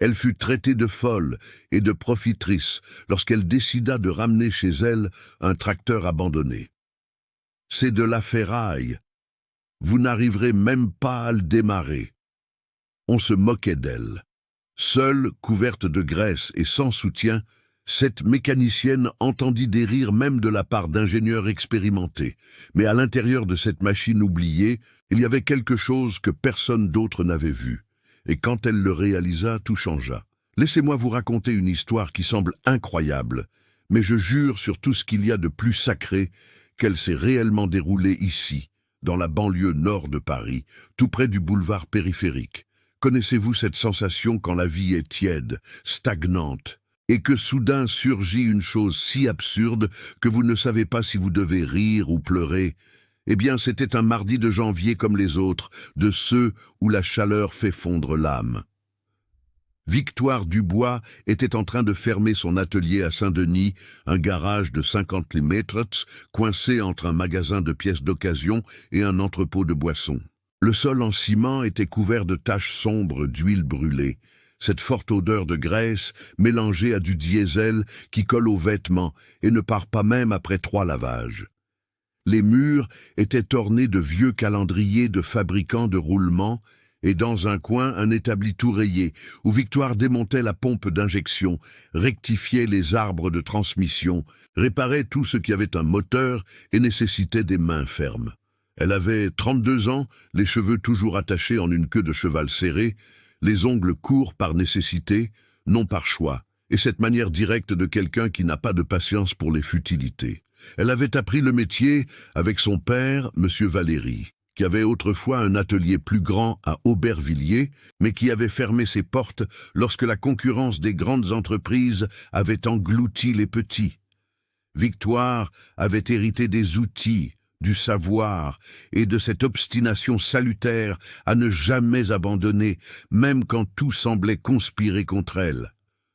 Elle fut traitée de folle et de profitrice lorsqu'elle décida de ramener chez elle un tracteur abandonné. « C'est de la ferraille. Vous n'arriverez même pas à le démarrer. » On se moquait d'elle. Seule, couverte de graisse et sans soutien, cette mécanicienne entendit des rires même de la part d'ingénieurs expérimentés. Mais à l'intérieur de cette machine oubliée, il y avait quelque chose que personne d'autre n'avait vu. Et quand elle le réalisa, tout changea. Laissez-moi vous raconter une histoire qui semble incroyable, mais je jure sur tout ce qu'il y a de plus sacré qu'elle s'est réellement déroulée ici, dans la banlieue nord de Paris, tout près du boulevard périphérique. Connaissez-vous cette sensation quand la vie est tiède, stagnante, et que soudain surgit une chose si absurde que vous ne savez pas si vous devez rire ou pleurer? Eh bien, c'était un mardi de janvier comme les autres, de ceux où la chaleur fait fondre l'âme. Victoire Dubois était en train de fermer son atelier à Saint-Denis, un garage de 50 mètres, coincé entre un magasin de pièces d'occasion et un entrepôt de boissons. Le sol en ciment était couvert de taches sombres d'huile brûlée, cette forte odeur de graisse mélangée à du diesel qui colle aux vêtements et ne part pas même après 3 lavages. Les murs étaient ornés de vieux calendriers de fabricants de roulements et dans un coin un établi tout rayé où Victoire démontait la pompe d'injection, rectifiait les arbres de transmission, réparait tout ce qui avait un moteur et nécessitait des mains fermes. Elle avait 32 ans, les cheveux toujours attachés en une queue de cheval serrée, les ongles courts par nécessité, non par choix, et cette manière directe de quelqu'un qui n'a pas de patience pour les futilités. Elle avait appris le métier avec son père, M. Valéry, qui avait autrefois un atelier plus grand à Aubervilliers, mais qui avait fermé ses portes lorsque la concurrence des grandes entreprises avait englouti les petits. Victoire avait hérité des outils, du savoir et de cette obstination salutaire à ne jamais abandonner, même quand tout semblait conspirer contre elle.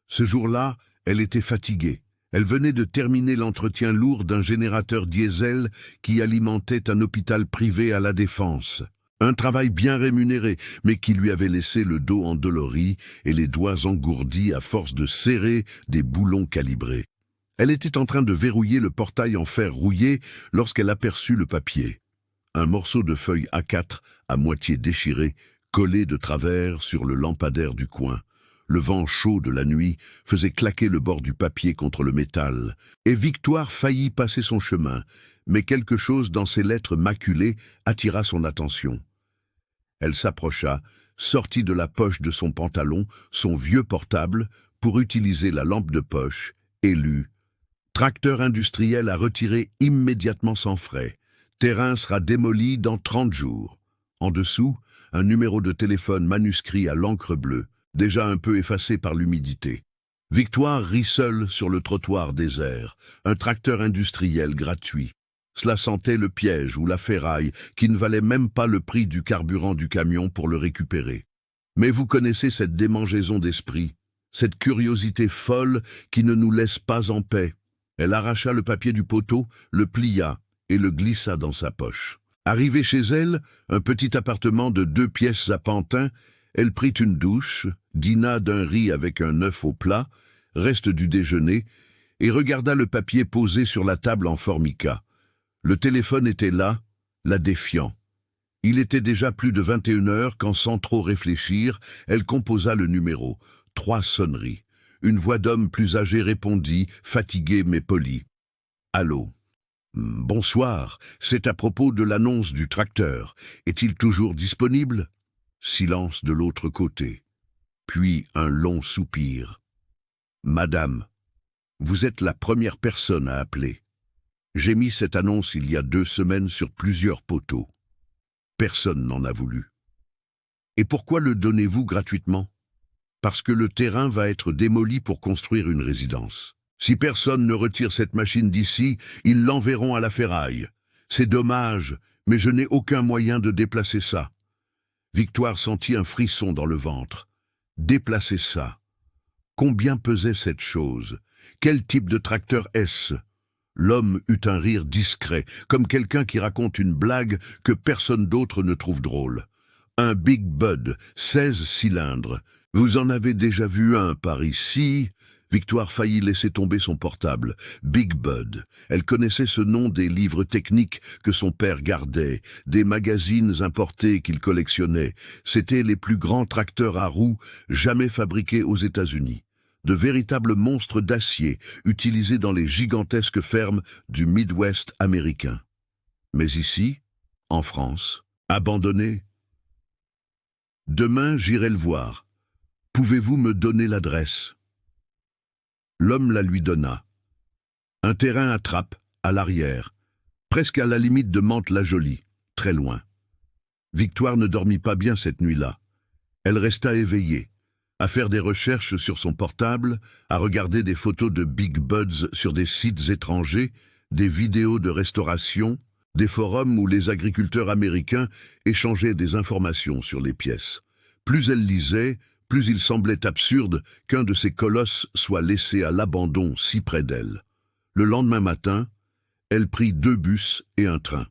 Ce jour-là, elle était fatiguée. Elle venait de terminer l'entretien lourd d'un générateur diesel qui alimentait un hôpital privé à La Défense. Un travail bien rémunéré, mais qui lui avait laissé le dos endolori et les doigts engourdis à force de serrer des boulons calibrés. Elle était en train de verrouiller le portail en fer rouillé lorsqu'elle aperçut le papier. Un morceau de feuille A4 à moitié déchiré, collé de travers sur le lampadaire du coin. Le vent chaud de la nuit faisait claquer le bord du papier contre le métal, et Victoire faillit passer son chemin, mais quelque chose dans ces lettres maculées attira son attention. Elle s'approcha, sortit de la poche de son pantalon son vieux portable pour utiliser la lampe de poche, et lut « Tracteur industriel à retirer immédiatement sans frais. Terrain sera démoli dans 30 jours. » En dessous, un numéro de téléphone manuscrit à l'encre bleue, déjà un peu effacé par l'humidité. Victoire rit seule sur le trottoir désert, un tracteur industriel gratuit. Cela sentait le piège ou la ferraille qui ne valait même pas le prix du carburant du camion pour le récupérer. Mais vous connaissez cette démangeaison d'esprit, cette curiosité folle qui ne nous laisse pas en paix. Elle arracha le papier du poteau, le plia et le glissa dans sa poche. Arrivée chez elle, un petit appartement de 2 pièces à Pantin, elle prit une douche, dîna d'un riz avec un œuf au plat, reste du déjeuner, et regarda le papier posé sur la table en formica. Le téléphone était là, la défiant. Il était déjà plus de 21 heures quand, sans trop réfléchir, elle composa le numéro. 3 sonneries. Une voix d'homme plus âgé répondit, fatiguée mais polie. « Allô ? Bonsoir, c'est à propos de l'annonce du tracteur. Est-il toujours disponible ?» Silence de l'autre côté. Puis un long soupir. « Madame, vous êtes la première personne à appeler. J'ai mis cette annonce il y a 2 semaines sur plusieurs poteaux. Personne n'en a voulu. Et pourquoi le donnez-vous gratuitement ? Parce que le terrain va être démoli pour construire une résidence. Si personne ne retire cette machine d'ici, ils l'enverront à la ferraille. C'est dommage, mais je n'ai aucun moyen de déplacer ça. » Victoire sentit un frisson dans le ventre. Déplacer ça. Combien pesait cette chose? Quel type de tracteur est-ce? L'homme eut un rire discret, comme quelqu'un qui raconte une blague que personne d'autre ne trouve drôle. Un Big Bud, 16 cylindres, Vous en avez déjà vu un par ici. Victoire faillit laisser tomber son portable. Big Bud. Elle connaissait ce nom des livres techniques que son père gardait, des magazines importés qu'il collectionnait. C'étaient les plus grands tracteurs à roues jamais fabriqués aux États-Unis. De véritables monstres d'acier utilisés dans les gigantesques fermes du Midwest américain. Mais ici, en France, abandonné. Demain, j'irai le voir. Pouvez-vous me donner l'adresse? L'homme la lui donna. Un terrain à trappe, à l'arrière, presque à la limite de Mantes-la-Jolie, très loin. Victoire ne dormit pas bien cette nuit-là. Elle resta éveillée, à faire des recherches sur son portable, à regarder des photos de Big Buds sur des sites étrangers, des vidéos de restauration, des forums où les agriculteurs américains échangeaient des informations sur les pièces. Plus elle lisait, plus il semblait absurde qu'un de ces colosses soit laissé à l'abandon si près d'elle. Le lendemain matin, elle prit 2 bus et un train.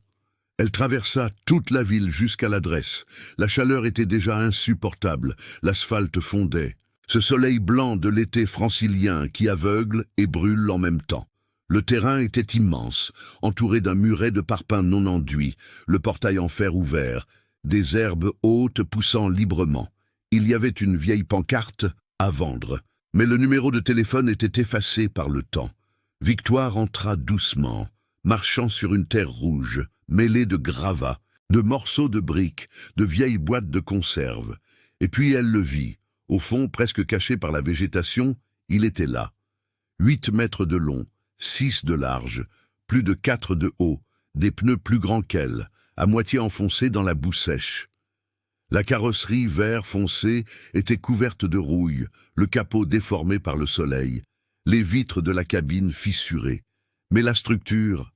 Elle traversa toute la ville jusqu'à l'adresse. La chaleur était déjà insupportable, l'asphalte fondait. Ce soleil blanc de l'été francilien qui aveugle et brûle en même temps. Le terrain était immense, entouré d'un muret de parpaings non enduits, le portail en fer ouvert, des herbes hautes poussant librement. Il y avait une vieille pancarte à vendre, mais le numéro de téléphone était effacé par le temps. Victoire entra doucement, marchant sur une terre rouge, mêlée de gravats, de morceaux de briques, de vieilles boîtes de conserve. Et puis elle le vit. Au fond, presque caché par la végétation, il était là. 8 mètres de long, 6 de large, plus de 4 de haut, des pneus plus grands qu'elle, à moitié enfoncés dans la boue sèche. La carrosserie vert foncé était couverte de rouille, le capot déformé par le soleil, les vitres de la cabine fissurées. Mais la structure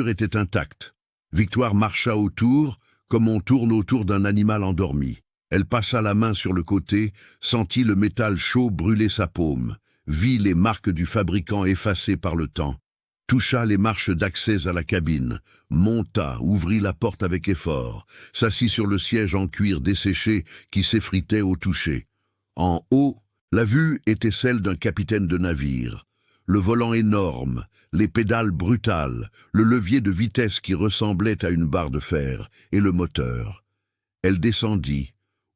était intacte. Victoire marcha autour, comme on tourne autour d'un animal endormi. Elle passa la main sur le côté, sentit le métal chaud brûler sa paume, vit les marques du fabricant effacées par le temps, toucha les marches d'accès à la cabine, monta, ouvrit la porte avec effort, s'assit sur le siège en cuir desséché qui s'effritait au toucher. En haut, la vue était celle d'un capitaine de navire. Le volant énorme, les pédales brutales, le levier de vitesse qui ressemblait à une barre de fer, et le moteur. Elle descendit,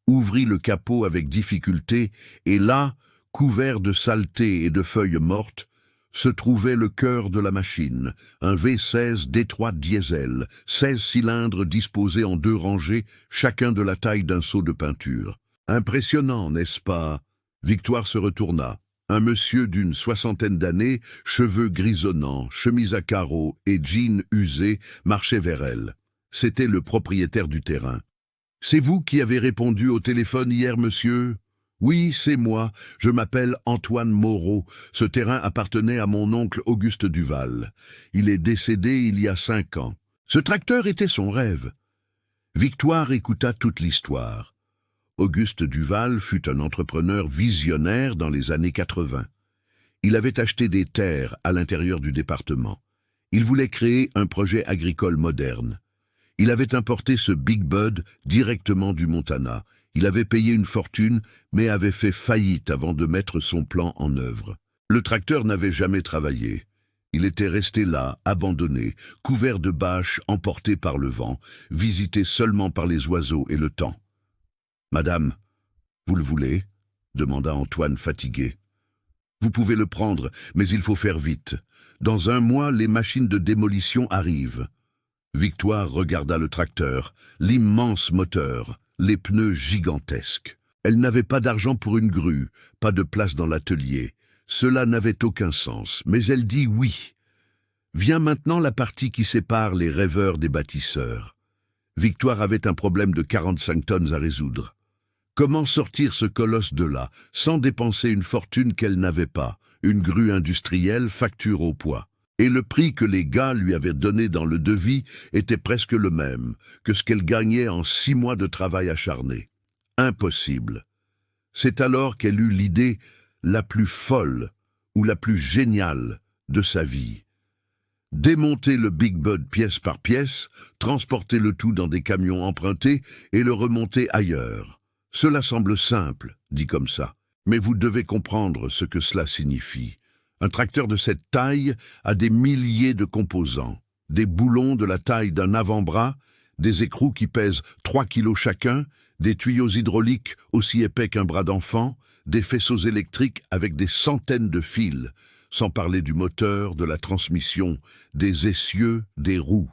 ouvrit le capot avec difficulté, et là, couvert de saleté et de feuilles mortes, se trouvait le cœur de la machine, un V16 détroit diesel, 16 cylindres disposés en 2 rangées, chacun de la taille d'un seau de peinture. Impressionnant, n'est-ce pas? Victoire se retourna. Un monsieur d'une 60aine d'années, cheveux grisonnants, chemise à carreaux et jeans usés, marchait vers elle. C'était le propriétaire du terrain. « C'est vous qui avez répondu au téléphone hier, monsieur ?»« Oui, c'est moi. Je m'appelle Antoine Moreau. Ce terrain appartenait à mon oncle Auguste Duval. Il est décédé il y a 5 ans. Ce tracteur était son rêve. » Victoire écouta toute l'histoire. Auguste Duval fut un entrepreneur visionnaire dans les années 80. Il avait acheté des terres à l'intérieur du département. Il voulait créer un projet agricole moderne. Il avait importé ce Big Bud directement du Montana. Il avait payé une fortune, mais avait fait faillite avant de mettre son plan en œuvre. Le tracteur n'avait jamais travaillé. Il était resté là, abandonné, couvert de bâches emporté par le vent, visité seulement par les oiseaux et le temps. « Madame, vous le voulez ?» demanda Antoine fatigué. « Vous pouvez le prendre, mais il faut faire vite. Dans 1 mois, les machines de démolition arrivent. » Victoire regarda le tracteur, l'immense moteur, les pneus gigantesques. Elle n'avait pas d'argent pour une grue, pas de place dans l'atelier. Cela n'avait aucun sens, mais elle dit oui. Vient maintenant la partie qui sépare les rêveurs des bâtisseurs. Victoire avait un problème de 45 tonnes à résoudre. Comment sortir ce colosse de là, sans dépenser une fortune qu'elle n'avait pas, une grue industrielle, facture au poids? Et le prix que les gars lui avaient donné dans le devis était presque le même que ce qu'elle gagnait en 6 mois de travail acharné. Impossible. C'est alors qu'elle eut l'idée la plus folle ou la plus géniale de sa vie. Démonter le Big Bud pièce par pièce, transporter le tout dans des camions empruntés et le remonter ailleurs. Cela semble simple, dit comme ça, mais vous devez comprendre ce que cela signifie. Un tracteur de cette taille a des milliers de composants, des boulons de la taille d'un avant-bras, des écrous qui pèsent 3 kilos chacun, des tuyaux hydrauliques aussi épais qu'un bras d'enfant, des faisceaux électriques avec des centaines de fils, sans parler du moteur, de la transmission, des essieux, des roues.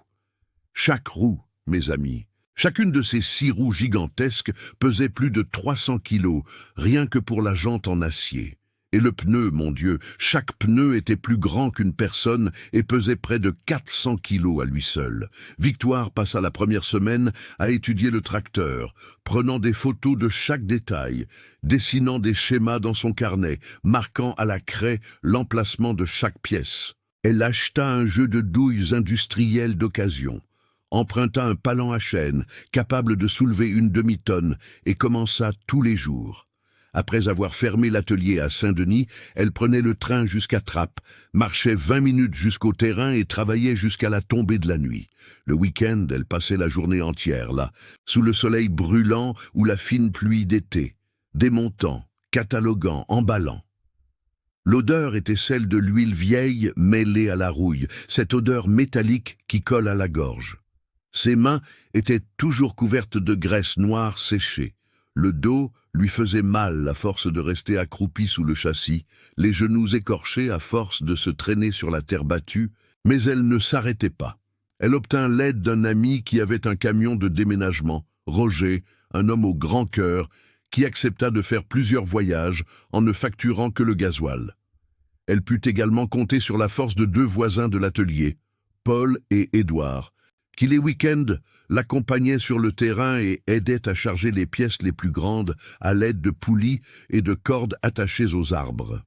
Chaque roue, mes amis, chacune de ces 6 roues gigantesques pesait plus de 300 kilos, rien que pour la jante en acier. Et le pneu, mon Dieu, chaque pneu était plus grand qu'une personne et pesait près de 400 kilos à lui seul. Victoire passa la première semaine à étudier le tracteur, prenant des photos de chaque détail, dessinant des schémas dans son carnet, marquant à la craie l'emplacement de chaque pièce. Elle acheta un jeu de douilles industrielles d'occasion, emprunta un palan à chaîne capable de soulever une demi-tonne et commença tous les jours. Après avoir fermé l'atelier à Saint-Denis, elle prenait le train jusqu'à Trappes, marchait 20 minutes jusqu'au terrain et travaillait jusqu'à la tombée de la nuit. Le week-end, elle passait la journée entière là, sous le soleil brûlant ou la fine pluie d'été, démontant, cataloguant, emballant. L'odeur était celle de l'huile vieille mêlée à la rouille, cette odeur métallique qui colle à la gorge. Ses mains étaient toujours couvertes de graisse noire séchée. Le dos lui faisait mal à force de rester accroupi sous le châssis, les genoux écorchés à force de se traîner sur la terre battue, mais elle ne s'arrêtait pas. Elle obtint l'aide d'un ami qui avait un camion de déménagement, Roger, un homme au grand cœur, qui accepta de faire plusieurs voyages en ne facturant que le gasoil. Elle put également compter sur la force de 2 voisins de l'atelier, Paul et Édouard, qui les week-ends l'accompagnaient sur le terrain et aidaient à charger les pièces les plus grandes à l'aide de poulies et de cordes attachées aux arbres.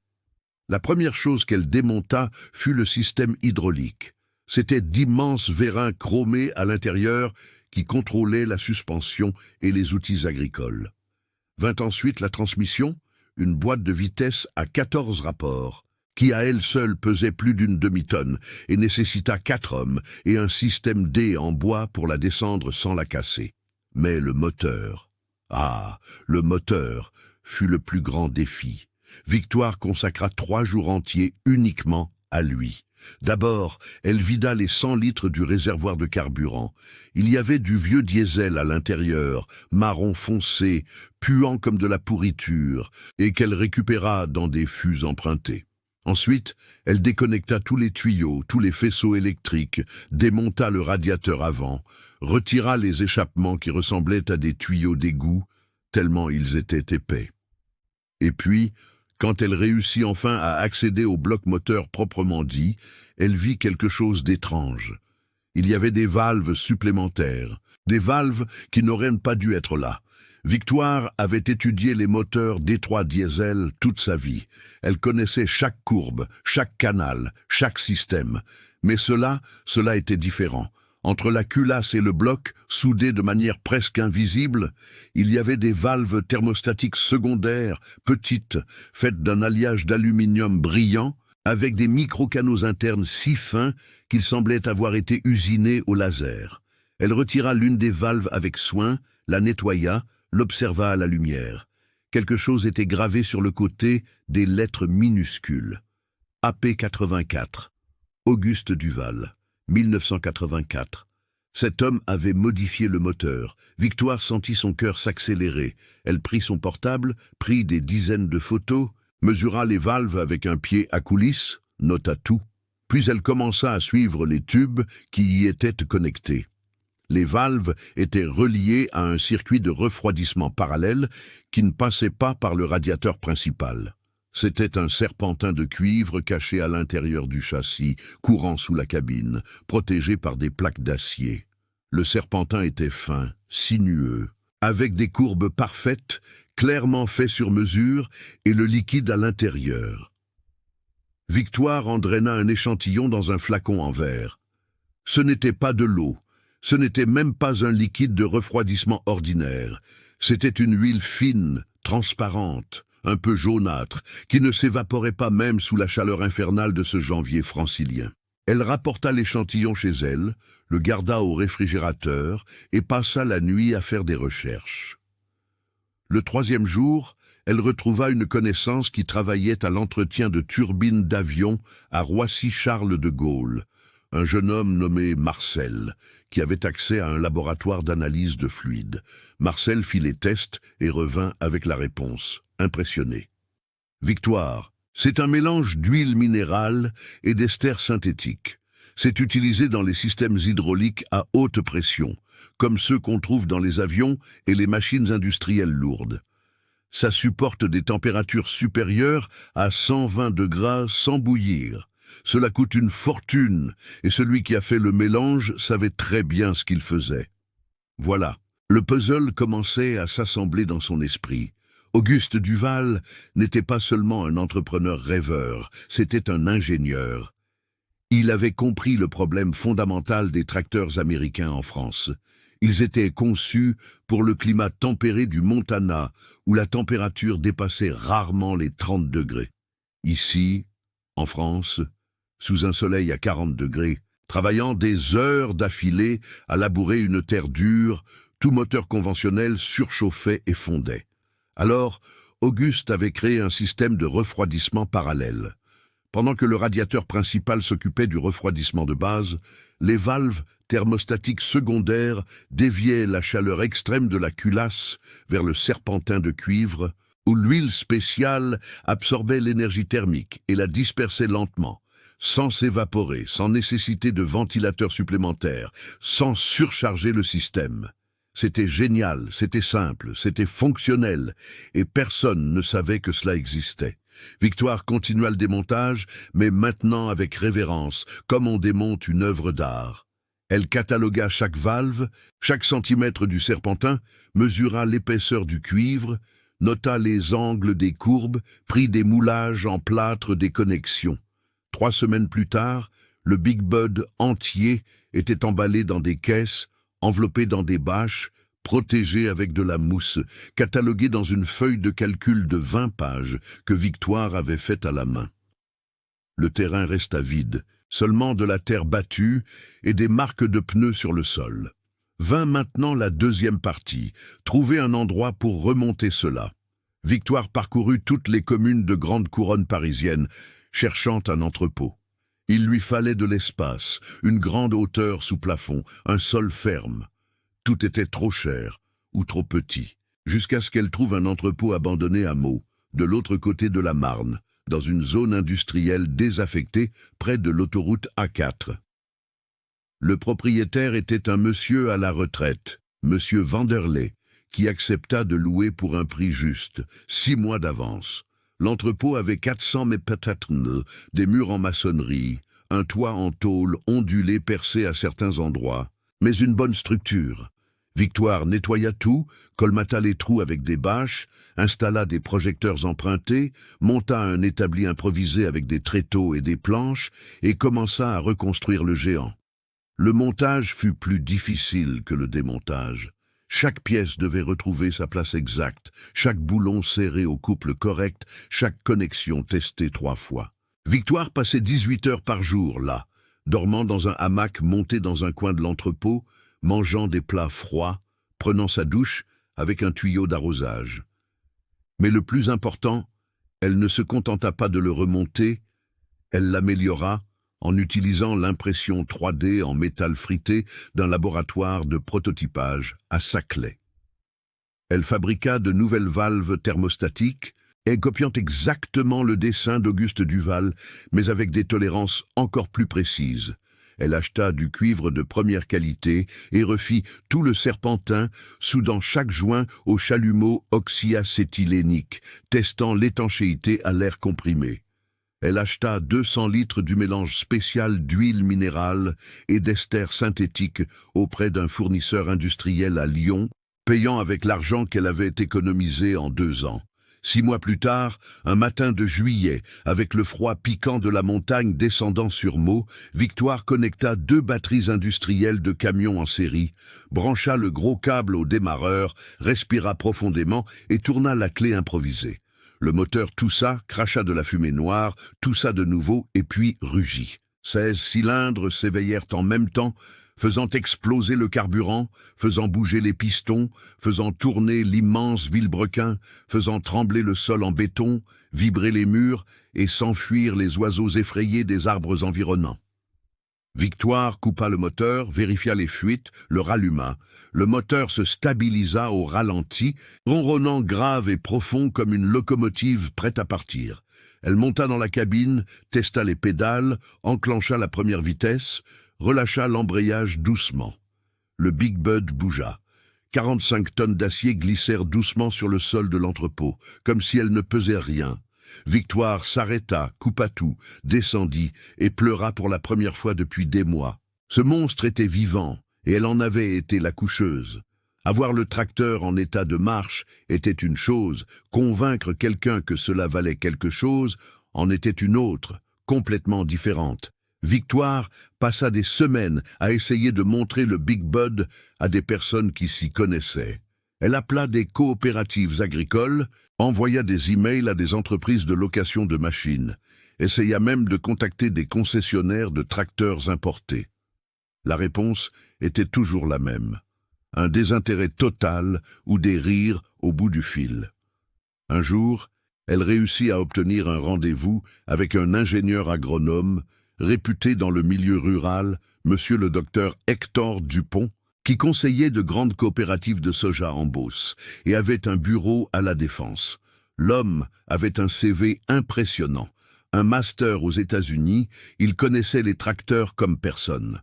La première chose qu'elle démonta fut le système hydraulique. C'étaient d'immenses vérins chromés à l'intérieur qui contrôlaient la suspension et les outils agricoles. Vint ensuite la transmission, une boîte de vitesse à 14 rapports, qui à elle seule pesait plus d'une demi-tonne et nécessita 4 hommes et un système D en bois pour la descendre sans la casser. Mais le moteur, le moteur fut le plus grand défi. Victoire consacra 3 jours entiers uniquement à lui. D'abord, elle vida les 100 litres du réservoir de carburant. Il y avait du vieux diesel à l'intérieur, marron foncé, puant comme de la pourriture, et qu'elle récupéra dans des fûts empruntés. Ensuite, elle déconnecta tous les tuyaux, tous les faisceaux électriques, démonta le radiateur avant, retira les échappements qui ressemblaient à des tuyaux d'égout, tellement ils étaient épais. Et puis, quand elle réussit enfin à accéder au bloc moteur proprement dit, elle vit quelque chose d'étrange. Il y avait des valves supplémentaires, des valves qui n'auraient pas dû être là. Victoire avait étudié les moteurs Detroit Diesel toute sa vie. Elle connaissait chaque courbe, chaque canal, chaque système. Mais cela était différent. Entre la culasse et le bloc, soudés de manière presque invisible, il y avait des valves thermostatiques secondaires, petites, faites d'un alliage d'aluminium brillant, avec des micro-canaux internes si fins qu'ils semblaient avoir été usinés au laser. Elle retira l'une des valves avec soin, la nettoya, l'observa à la lumière. Quelque chose était gravé sur le côté, des lettres minuscules. AP84. Auguste Duval. 1984. Cet homme avait modifié le moteur. Victoire sentit son cœur s'accélérer. Elle prit son portable, prit des dizaines de photos, mesura les valves avec un pied à coulisse, nota tout. Puis elle commença à suivre les tubes qui y étaient connectés. Les valves étaient reliées à un circuit de refroidissement parallèle qui ne passait pas par le radiateur principal. C'était un serpentin de cuivre caché à l'intérieur du châssis, courant sous la cabine, protégé par des plaques d'acier. Le serpentin était fin, sinueux, avec des courbes parfaites, clairement fait sur mesure, et le liquide à l'intérieur. Victoire en draina un échantillon dans un flacon en verre. Ce n'était pas de l'eau. Ce n'était même pas un liquide de refroidissement ordinaire. C'était une huile fine, transparente, un peu jaunâtre, qui ne s'évaporait pas même sous la chaleur infernale de ce janvier francilien. Elle rapporta l'échantillon chez elle, le garda au réfrigérateur et passa la nuit à faire des recherches. Le troisième jour, elle retrouva une connaissance qui travaillait à l'entretien de turbines d'avion à Roissy-Charles de Gaulle, un jeune homme nommé Marcel, qui avait accès à un laboratoire d'analyse de fluides. Marcel fit les tests et revint avec la réponse, impressionné. Victoire, c'est un mélange d'huile minérale et d'ester synthétique. C'est utilisé dans les systèmes hydrauliques à haute pression, comme ceux qu'on trouve dans les avions et les machines industrielles lourdes. Ça supporte des températures supérieures à 120 degrés sans bouillir. Cela coûte une fortune, et celui qui a fait le mélange savait très bien ce qu'il faisait. Voilà, le puzzle commençait à s'assembler dans son esprit. Auguste Duval n'était pas seulement un entrepreneur rêveur, c'était un ingénieur. Il avait compris le problème fondamental des tracteurs américains en France. Ils étaient conçus pour le climat tempéré du Montana, où la température dépassait rarement les 30 degrés. Ici, en France, sous un soleil à 40 degrés, travaillant des heures d'affilée à labourer une terre dure, tout moteur conventionnel surchauffait et fondait. Alors, Auguste avait créé un système de refroidissement parallèle. Pendant que le radiateur principal s'occupait du refroidissement de base, les valves thermostatiques secondaires déviaient la chaleur extrême de la culasse vers le serpentin de cuivre, où l'huile spéciale absorbait l'énergie thermique et la dispersait lentement, sans s'évaporer, sans nécessité de ventilateur supplémentaire, sans surcharger le système. C'était génial, c'était simple, c'était fonctionnel, et personne ne savait que cela existait. Victoire continua le démontage, mais maintenant avec révérence, comme on démonte une œuvre d'art. Elle catalogua chaque valve, chaque centimètre du serpentin, mesura l'épaisseur du cuivre, nota les angles des courbes, prit des moulages en plâtre des connexions. 3 semaines plus tard, le Big Bud entier était emballé dans des caisses, enveloppé dans des bâches, protégé avec de la mousse, catalogué dans une feuille de calcul de 20 pages que Victoire avait faite à la main. Le terrain resta vide, seulement de la terre battue et des marques de pneus sur le sol. Vint maintenant la deuxième partie, trouver un endroit pour remonter cela. Victoire parcourut toutes les communes de grande couronne parisienne, cherchant un entrepôt. Il lui fallait de l'espace, une grande hauteur sous plafond, un sol ferme. Tout était trop cher ou trop petit, jusqu'à ce qu'elle trouve un entrepôt abandonné à Meaux, de l'autre côté de la Marne, dans une zone industrielle désaffectée près de l'autoroute A4. Le propriétaire était un monsieur à la retraite, monsieur Vanderley, qui accepta de louer pour un prix juste, 6 mois d'avance. L'entrepôt avait 400 mètres, des murs en maçonnerie, un toit en tôle ondulé percé à certains endroits, mais une bonne structure. Victoire nettoya tout, colmata les trous avec des bâches, installa des projecteurs empruntés, monta un établi improvisé avec des tréteaux et des planches et commença à reconstruire le géant. Le montage fut plus difficile que le démontage. Chaque pièce devait retrouver sa place exacte, chaque boulon serré au couple correct, chaque connexion testée 3 fois. Victoire passait 18 heures par jour là, dormant dans un hamac monté dans un coin de l'entrepôt, mangeant des plats froids, prenant sa douche avec un tuyau d'arrosage. Mais le plus important, elle ne se contenta pas de le remonter, elle l'améliora en utilisant l'impression 3D en métal frité d'un laboratoire de prototypage à Saclay. Elle fabriqua de nouvelles valves thermostatiques, et copiant exactement le dessin d'Auguste Duval, mais avec des tolérances encore plus précises. Elle acheta du cuivre de première qualité et refit tout le serpentin, soudant chaque joint au chalumeau oxyacétylénique, testant l'étanchéité à l'air comprimé. Elle acheta 200 litres du mélange spécial d'huile minérale et d'ester synthétique auprès d'un fournisseur industriel à Lyon, payant avec l'argent qu'elle avait économisé en 2 ans. 6 mois plus tard, un matin de juillet, avec le froid piquant de la montagne descendant sur Meaux, Victoire connecta 2 batteries industrielles de camions en série, brancha le gros câble au démarreur, respira profondément et tourna la clé improvisée. Le moteur toussa, cracha de la fumée noire, toussa de nouveau et puis rugit. 16 cylindres s'éveillèrent en même temps, faisant exploser le carburant, faisant bouger les pistons, faisant tourner l'immense vilebrequin, faisant trembler le sol en béton, vibrer les murs et s'enfuir les oiseaux effrayés des arbres environnants. Victoire coupa le moteur, vérifia les fuites, le ralluma. Le moteur se stabilisa au ralenti, ronronnant grave et profond comme une locomotive prête à partir. Elle monta dans la cabine, testa les pédales, enclencha la première vitesse, relâcha l'embrayage doucement. Le Big Bud bougea. 45 tonnes d'acier glissèrent doucement sur le sol de l'entrepôt, comme si elles ne pesaient rien. Victoire s'arrêta, coupa tout, descendit et pleura pour la première fois depuis des mois. Ce monstre était vivant, et elle en avait été la coucheuse. Avoir le tracteur en état de marche était une chose, convaincre quelqu'un que cela valait quelque chose en était une autre, complètement différente. Victoire passa des semaines à essayer de montrer le Big Bud à des personnes qui s'y connaissaient. Elle appela des coopératives agricoles, envoya des emails à des entreprises de location de machines, essaya même de contacter des concessionnaires de tracteurs importés. La réponse était toujours la même. Un désintérêt total ou des rires au bout du fil. Un jour, elle réussit à obtenir un rendez-vous avec un ingénieur agronome, réputé dans le milieu rural, monsieur le docteur Hector Dupont, qui conseillait de grandes coopératives de soja en Beauce et avait un bureau à la Défense. L'homme avait un CV impressionnant. Un master aux États-Unis, il connaissait les tracteurs comme personne.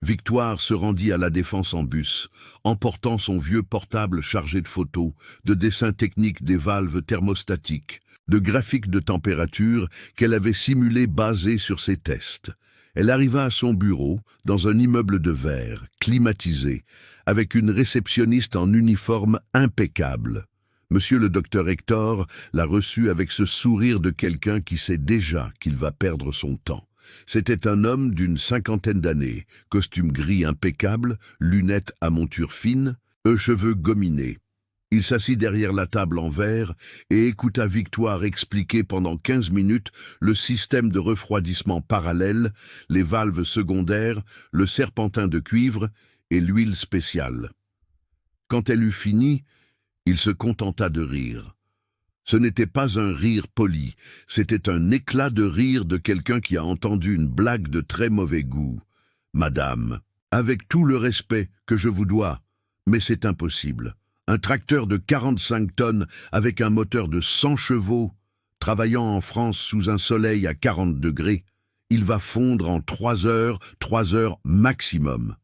Victoire se rendit à la Défense en bus, emportant son vieux portable chargé de photos, de dessins techniques des valves thermostatiques, de graphiques de température qu'elle avait simulés basés sur ses tests. Elle arriva à son bureau, dans un immeuble de verre, climatisé, avec une réceptionniste en uniforme impeccable. Monsieur le docteur Hector l'a reçue avec ce sourire de quelqu'un qui sait déjà qu'il va perdre son temps. C'était un homme d'une 50aine d'années, costume gris impeccable, lunettes à monture fine, cheveux gominés. Il s'assit derrière la table en verre et écouta Victoire expliquer pendant 15 minutes le système de refroidissement parallèle, les valves secondaires, le serpentin de cuivre et l'huile spéciale. Quand elle eut fini, il se contenta de rire. Ce n'était pas un rire poli, c'était un éclat de rire de quelqu'un qui a entendu une blague de très mauvais goût. « Madame, avec tout le respect que je vous dois, mais c'est impossible. Un tracteur de 45 tonnes avec un moteur de 100 chevaux, travaillant en France sous un soleil à 40 degrés, il va fondre en 3 heures maximum.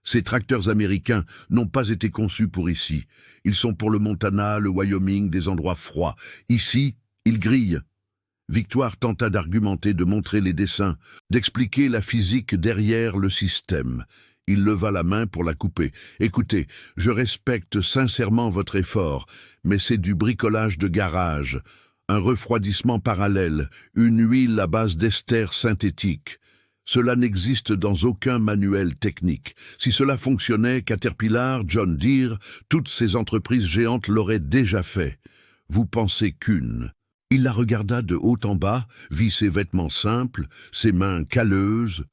Ces tracteurs américains n'ont pas été conçus pour ici. Ils sont pour le Montana, le Wyoming, des endroits froids. Ici, ils grillent. » Victoire tenta d'argumenter, de montrer les dessins, d'expliquer la physique derrière le système. Il leva la main pour la couper. « Écoutez, je respecte sincèrement votre effort, mais c'est du bricolage de garage. Un refroidissement parallèle, une huile à base d'ester synthétique. Cela n'existe dans aucun manuel technique. Si cela fonctionnait, Caterpillar, John Deere, toutes ces entreprises géantes l'auraient déjà fait. Vous pensez qu'une. » Il la regarda de haut en bas, vit ses vêtements simples, ses mains calleuses.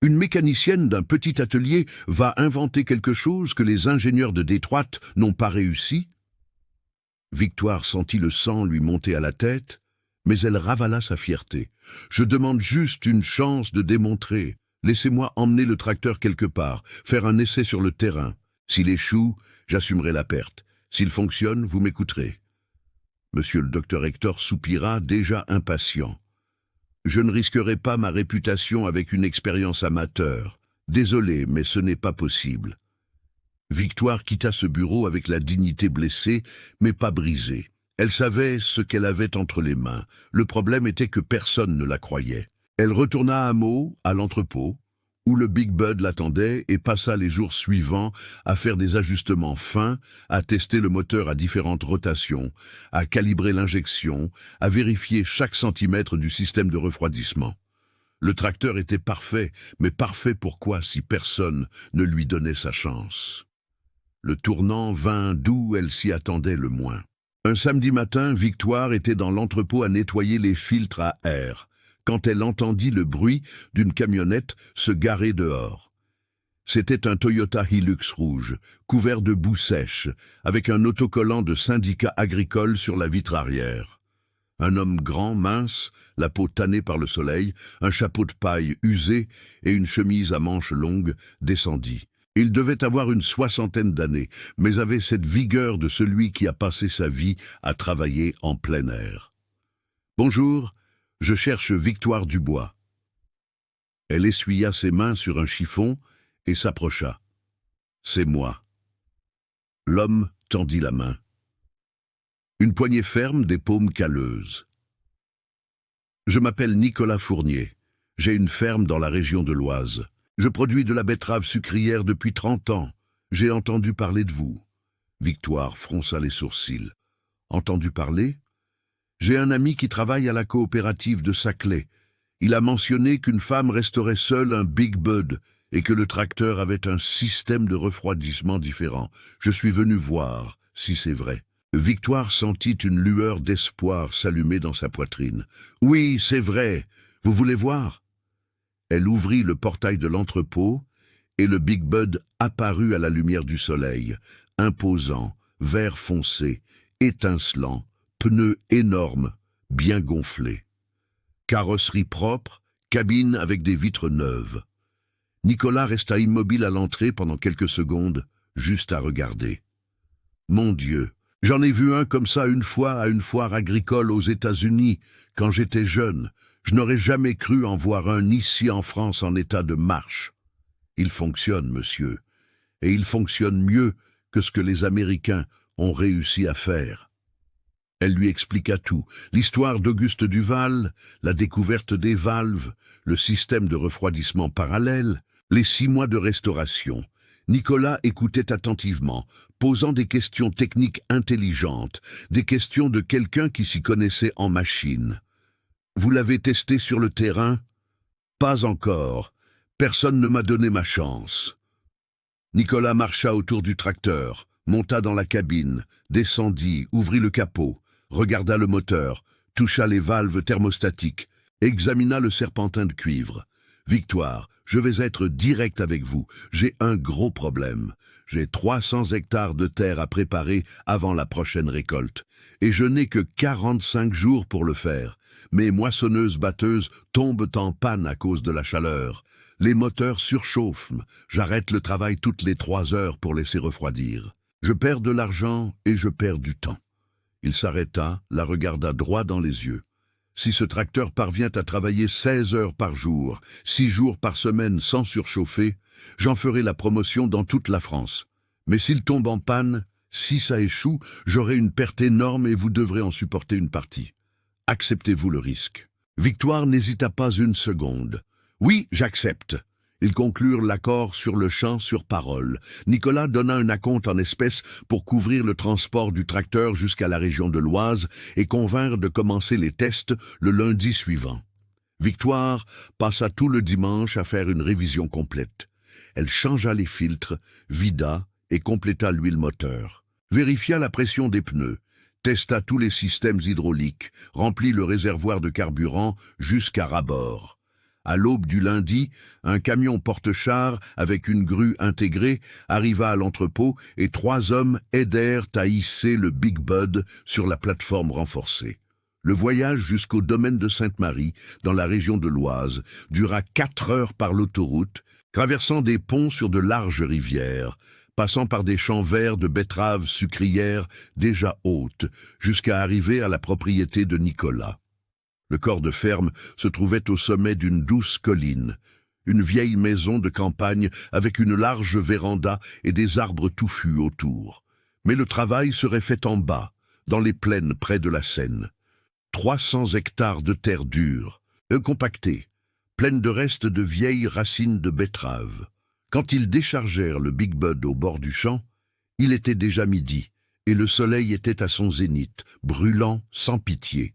Une mécanicienne d'un petit atelier va inventer quelque chose que les ingénieurs de Détroit n'ont pas réussi? Victoire sentit le sang lui monter à la tête, mais elle ravala sa fierté. « Je demande juste une chance de démontrer. Laissez-moi emmener le tracteur quelque part, faire un essai sur le terrain. S'il échoue, j'assumerai la perte. S'il fonctionne, vous m'écouterez. » Monsieur le docteur Hector soupira, déjà impatient. « Je ne risquerai pas ma réputation avec une expérience amateur. Désolé, mais ce n'est pas possible. » Victoire quitta ce bureau avec la dignité blessée, mais pas brisée. Elle savait ce qu'elle avait entre les mains. Le problème était que personne ne la croyait. Elle retourna à Meaux, à l'entrepôt, où le Big Bud l'attendait et passa les jours suivants à faire des ajustements fins, à tester le moteur à différentes rotations, à calibrer l'injection, à vérifier chaque centimètre du système de refroidissement. Le tracteur était parfait, mais parfait pourquoi si personne ne lui donnait sa chance? Le tournant vint d'où elle s'y attendait le moins. Un samedi matin, Victoire était dans l'entrepôt à nettoyer les filtres à air, quand elle entendit le bruit d'une camionnette se garer dehors. C'était un Toyota Hilux rouge, couvert de boue sèche, avec un autocollant de syndicat agricole sur la vitre arrière. Un homme grand, mince, la peau tannée par le soleil, un chapeau de paille usé et une chemise à manches longues, descendit. Il devait avoir une 60aine d'années, mais avait cette vigueur de celui qui a passé sa vie à travailler en plein air. « Bonjour, je cherche Victoire Dubois. » Elle essuya ses mains sur un chiffon et s'approcha. « C'est moi. » L'homme tendit la main. Une poignée ferme, des paumes calleuses. « Je m'appelle Nicolas Fournier. J'ai une ferme dans la région de l'Oise. Je produis de la betterave sucrière depuis 30 ans. J'ai entendu parler de vous. » Victoire fronça les sourcils. « Entendu parler ? J'ai un ami qui travaille à la coopérative de Saclay. Il a mentionné qu'une femme resterait seule un Big Bud et que le tracteur avait un système de refroidissement différent. Je suis venu voir si c'est vrai. » Victoire sentit une lueur d'espoir s'allumer dans sa poitrine. « Oui, c'est vrai. Vous voulez voir ?» Elle ouvrit le portail de l'entrepôt et le Big Bud apparut à la lumière du soleil, imposant, vert foncé, étincelant, pneus énormes, bien gonflés. Carrosserie propre, cabine avec des vitres neuves. Nicolas resta immobile à l'entrée pendant quelques secondes, juste à regarder. « Mon Dieu, j'en ai vu un comme ça une fois à une foire agricole aux États-Unis, quand j'étais jeune. Je n'aurais jamais cru en voir un ici en France en état de marche. Il fonctionne, monsieur, et il fonctionne mieux que ce que les Américains ont réussi à faire. » Elle lui expliqua tout, l'histoire d'Auguste Duval, la découverte des valves, le système de refroidissement parallèle, les 6 mois de restauration. Nicolas écoutait attentivement, posant des questions techniques intelligentes, des questions de quelqu'un qui s'y connaissait en machine. « Vous l'avez testé sur le terrain ? » ?»« Pas encore. Personne ne m'a donné ma chance. » Nicolas marcha autour du tracteur, monta dans la cabine, descendit, ouvrit le capot, regarda le moteur, toucha les valves thermostatiques, examina le serpentin de cuivre. « Victoire, je vais être direct avec vous. J'ai un gros problème. J'ai 300 hectares de terre à préparer avant la prochaine récolte. Et je n'ai que 45 jours pour le faire. Mes moissonneuses-batteuses tombent en panne à cause de la chaleur. Les moteurs surchauffent. J'arrête le travail toutes les 3 heures pour laisser refroidir. Je perds de l'argent et je perds du temps. » Il s'arrêta, la regarda droit dans les yeux. « Si ce tracteur parvient à travailler 16 heures par jour, 6 jours par semaine sans surchauffer, j'en ferai la promotion dans toute la France. Mais s'il tombe en panne, si ça échoue, j'aurai une perte énorme et vous devrez en supporter une partie. Acceptez-vous le risque ?» Victoire n'hésita pas une seconde. « Oui, j'accepte. » Ils conclurent l'accord sur le champ sur parole. Nicolas donna un acompte en espèces pour couvrir le transport du tracteur jusqu'à la région de l'Oise et convinrent de commencer les tests le lundi suivant. Victoire passa tout le dimanche à faire une révision complète. Elle changea les filtres, vida et compléta l'huile moteur. Vérifia la pression des pneus, testa tous les systèmes hydrauliques, remplit le réservoir de carburant jusqu'à ras-bord. À l'aube du lundi, un camion porte-char avec une grue intégrée arriva à l'entrepôt et 3 hommes aidèrent à hisser le Big Bud sur la plateforme renforcée. Le voyage jusqu'au domaine de Sainte-Marie, dans la région de l'Oise, dura 4 heures par l'autoroute, traversant des ponts sur de larges rivières, passant par des champs verts de betteraves sucrières déjà hautes, jusqu'à arriver à la propriété de Nicolas. Le corps de ferme se trouvait au sommet d'une douce colline, une vieille maison de campagne avec une large véranda et des arbres touffus autour. Mais le travail serait fait en bas, dans les plaines près de la Seine. 300 hectares de terre dure, compactée, pleine de restes de vieilles racines de betteraves. Quand ils déchargèrent le Big Bud au bord du champ, il était déjà midi, et le soleil était à son zénith, brûlant sans pitié.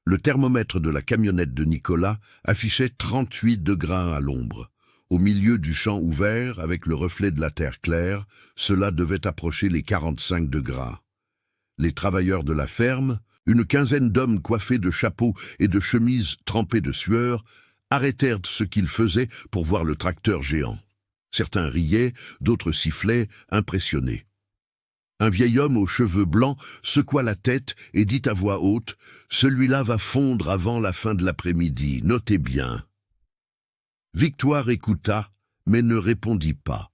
Le thermomètre de la camionnette de Nicolas affichait 38 degrés à l'ombre. Au milieu du champ ouvert, avec le reflet de la terre claire, cela devait approcher les 45 degrés. Les travailleurs de la ferme, une quinzaine d'hommes coiffés de chapeaux et de chemises trempées de sueur, arrêtèrent ce qu'ils faisaient pour voir le tracteur géant. Certains riaient, d'autres sifflaient, impressionnés. Un vieil homme aux cheveux blancs secoua la tête et dit à voix haute « Celui-là va fondre avant la fin de l'après-midi, notez bien. » Victoire écouta, mais ne répondit pas.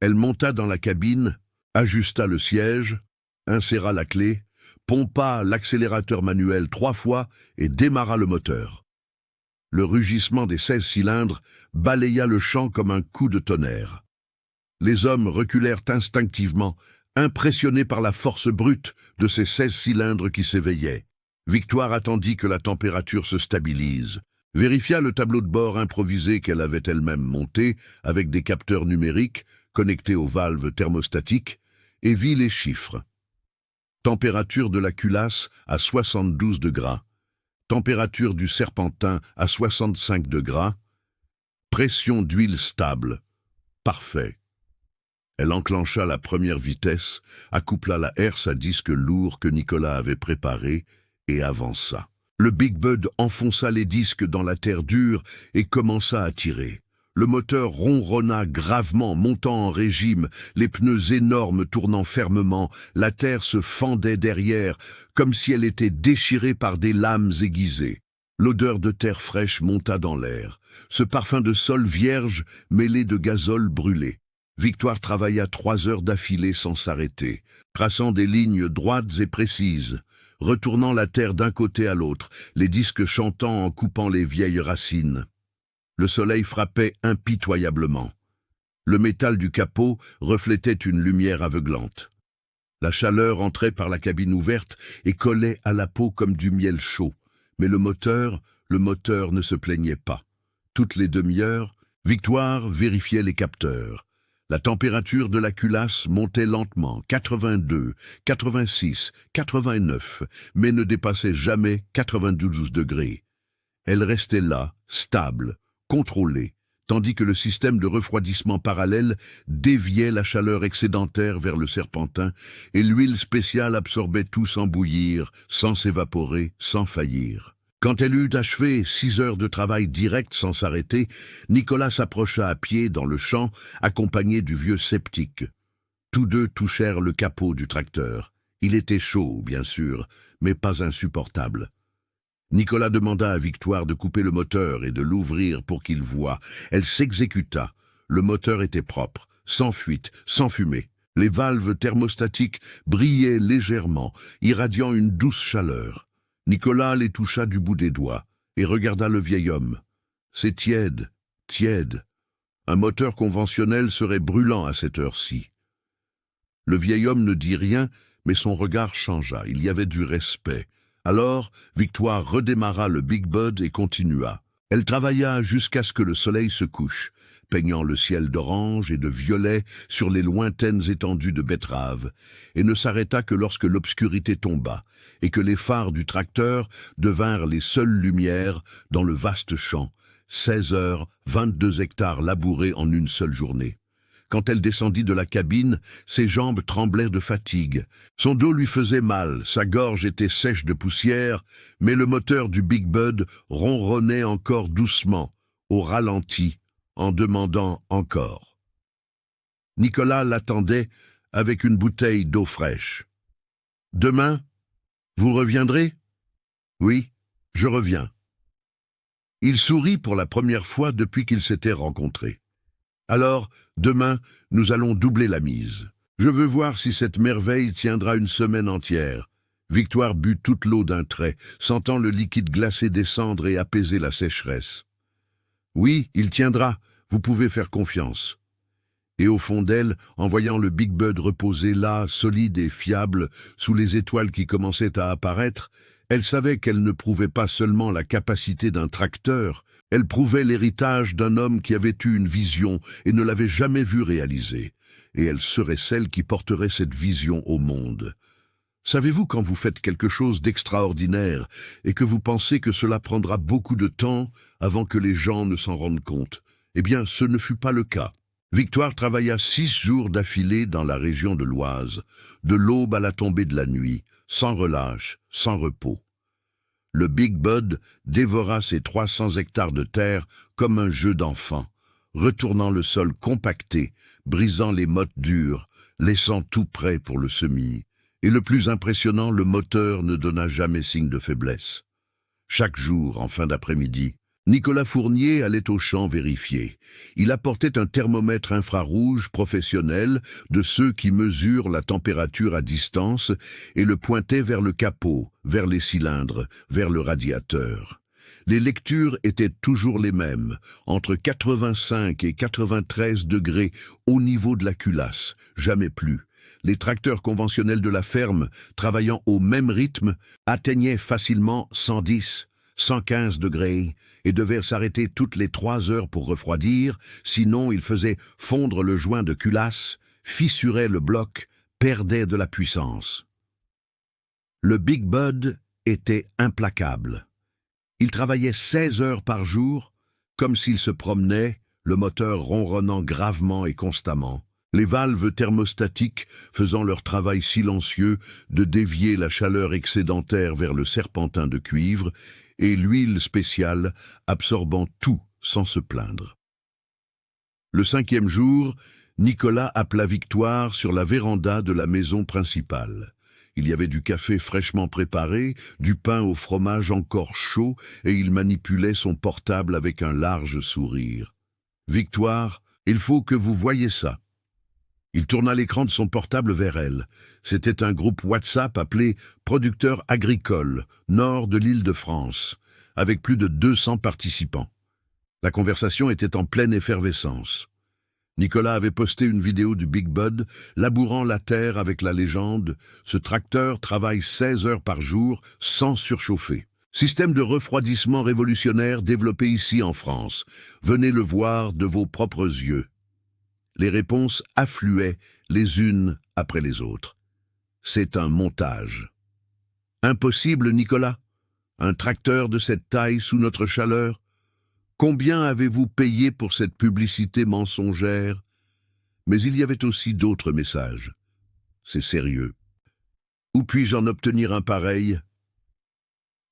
Elle monta dans la cabine, ajusta le siège, inséra la clé, pompa l'accélérateur manuel 3 fois et démarra le moteur. Le rugissement des 16 cylindres balaya le champ comme un coup de tonnerre. Les hommes reculèrent instinctivement, impressionnés par la force brute de ces 16 cylindres qui s'éveillaient. Victoire attendit que la température se stabilise, vérifia le tableau de bord improvisé qu'elle avait elle-même monté avec des capteurs numériques connectés aux valves thermostatiques et vit les chiffres. Température de la culasse à 72 degrés, température du serpentin à 65 degrés, pression d'huile stable. Parfait. Elle enclencha la première vitesse, accoupla la herse à disque lourd que Nicolas avait préparé et avança. Le Big Bud enfonça les disques dans la terre dure et commença à tirer. Le moteur ronronna gravement, montant en régime, les pneus énormes tournant fermement, la terre se fendait derrière, comme si elle était déchirée par des lames aiguisées. L'odeur de terre fraîche monta dans l'air, ce parfum de sol vierge mêlé de gazole brûlé. Victoire travailla 3 heures d'affilée sans s'arrêter, traçant des lignes droites et précises, retournant la terre d'un côté à l'autre, les disques chantant en coupant les vieilles racines. Le soleil frappait impitoyablement. Le métal du capot reflétait une lumière aveuglante. La chaleur entrait par la cabine ouverte et collait à la peau comme du miel chaud. Mais le moteur ne se plaignait pas. Toutes les demi-heures, Victoire vérifiait les capteurs. La température de la culasse montait lentement, 82, 86, 89, mais ne dépassait jamais 92 degrés. Elle restait là, stable, contrôlée, tandis que le système de refroidissement parallèle déviait la chaleur excédentaire vers le serpentin et l'huile spéciale absorbait tout sans bouillir, sans s'évaporer, sans faillir. Quand elle eut achevé 6 heures de travail direct sans s'arrêter, Nicolas s'approcha à pied dans le champ, accompagné du vieux sceptique. Tous deux touchèrent le capot du tracteur. Il était chaud, bien sûr, mais pas insupportable. Nicolas demanda à Victoire de couper le moteur et de l'ouvrir pour qu'il voie. Elle s'exécuta. Le moteur était propre, sans fuite, sans fumée. Les valves thermostatiques brillaient légèrement, irradiant une douce chaleur. Nicolas les toucha du bout des doigts et regarda le vieil homme. C'est tiède, tiède. Un moteur conventionnel serait brûlant à cette heure-ci. Le vieil homme ne dit rien, mais son regard changea. Il y avait du respect. Alors, Victoire redémarra le Big Bud et continua. Elle travailla jusqu'à ce que le soleil se couche, peignant le ciel d'orange et de violet sur les lointaines étendues de betteraves, et ne s'arrêta que lorsque l'obscurité tomba, et que les phares du tracteur devinrent les seules lumières dans le vaste champ, 16 heures, 22 hectares labourés en une seule journée. Quand elle descendit de la cabine, ses jambes tremblaient de fatigue. Son dos lui faisait mal, sa gorge était sèche de poussière, mais le moteur du Big Bud ronronnait encore doucement, au ralenti, en demandant encore. Nicolas l'attendait avec une bouteille d'eau fraîche. « Demain, vous reviendrez ?»« Oui, je reviens. » Il sourit pour la première fois depuis qu'ils s'étaient rencontrés. « Alors, demain, nous allons doubler la mise. Je veux voir si cette merveille tiendra une semaine entière. » Victoire but toute l'eau d'un trait, sentant le liquide glacé descendre et apaiser la sécheresse. « Oui, il tiendra, vous pouvez faire confiance. » Et au fond d'elle, en voyant le Big Bud reposer là, solide et fiable, sous les étoiles qui commençaient à apparaître, elle savait qu'elle ne prouvait pas seulement la capacité d'un tracteur, elle prouvait l'héritage d'un homme qui avait eu une vision et ne l'avait jamais vue réaliser. Et elle serait celle qui porterait cette vision au monde. Savez-vous quand vous faites quelque chose d'extraordinaire et que vous pensez que cela prendra beaucoup de temps avant que les gens ne s'en rendent compte? Eh bien, ce ne fut pas le cas. Victoire travailla 6 jours d'affilée dans la région de l'Oise, de l'aube à la tombée de la nuit, sans relâche, sans repos. Le Big Bud dévora ses 300 hectares de terre comme un jeu d'enfant, retournant le sol compacté, brisant les mottes dures, laissant tout prêt pour le semis. Et le plus impressionnant, le moteur ne donna jamais signe de faiblesse. Chaque jour, en fin d'après-midi, Nicolas Fournier allait au champ vérifier. Il apportait un thermomètre infrarouge professionnel de ceux qui mesurent la température à distance et le pointait vers le capot, vers les cylindres, vers le radiateur. Les lectures étaient toujours les mêmes, entre 85 et 93 degrés au niveau de la culasse, jamais plus. Les tracteurs conventionnels de la ferme, travaillant au même rythme, atteignaient facilement 110, 115 degrés et devaient s'arrêter toutes les 3 heures pour refroidir, sinon ils faisaient fondre le joint de culasse, fissuraient le bloc, perdaient de la puissance. Le Big Bud était implacable. Il travaillait 16 heures par jour, comme s'il se promenait, le moteur ronronnant gravement et constamment, les valves thermostatiques faisant leur travail silencieux de dévier la chaleur excédentaire vers le serpentin de cuivre et l'huile spéciale absorbant tout sans se plaindre. Le 5e jour, Nicolas appela Victoire sur la véranda de la maison principale. Il y avait du café fraîchement préparé, du pain au fromage encore chaud, et il manipulait son portable avec un large sourire. « Victoire, il faut que vous voyiez ça. » Il tourna l'écran de son portable vers elle. C'était un groupe WhatsApp appelé « Producteurs agricoles, nord de l'île de France », avec plus de 200 participants. La conversation était en pleine effervescence. Nicolas avait posté une vidéo du Big Bud, labourant la terre avec la légende « Ce tracteur travaille 16 heures par jour sans surchauffer. Système de refroidissement révolutionnaire développé ici en France. Venez le voir de vos propres yeux. » Les réponses affluaient les unes après les autres. C'est un montage. Impossible, Nicolas. Un tracteur de cette taille sous notre chaleur? Combien avez-vous payé pour cette publicité mensongère? Mais il y avait aussi d'autres messages. C'est sérieux. Où puis-je en obtenir un pareil?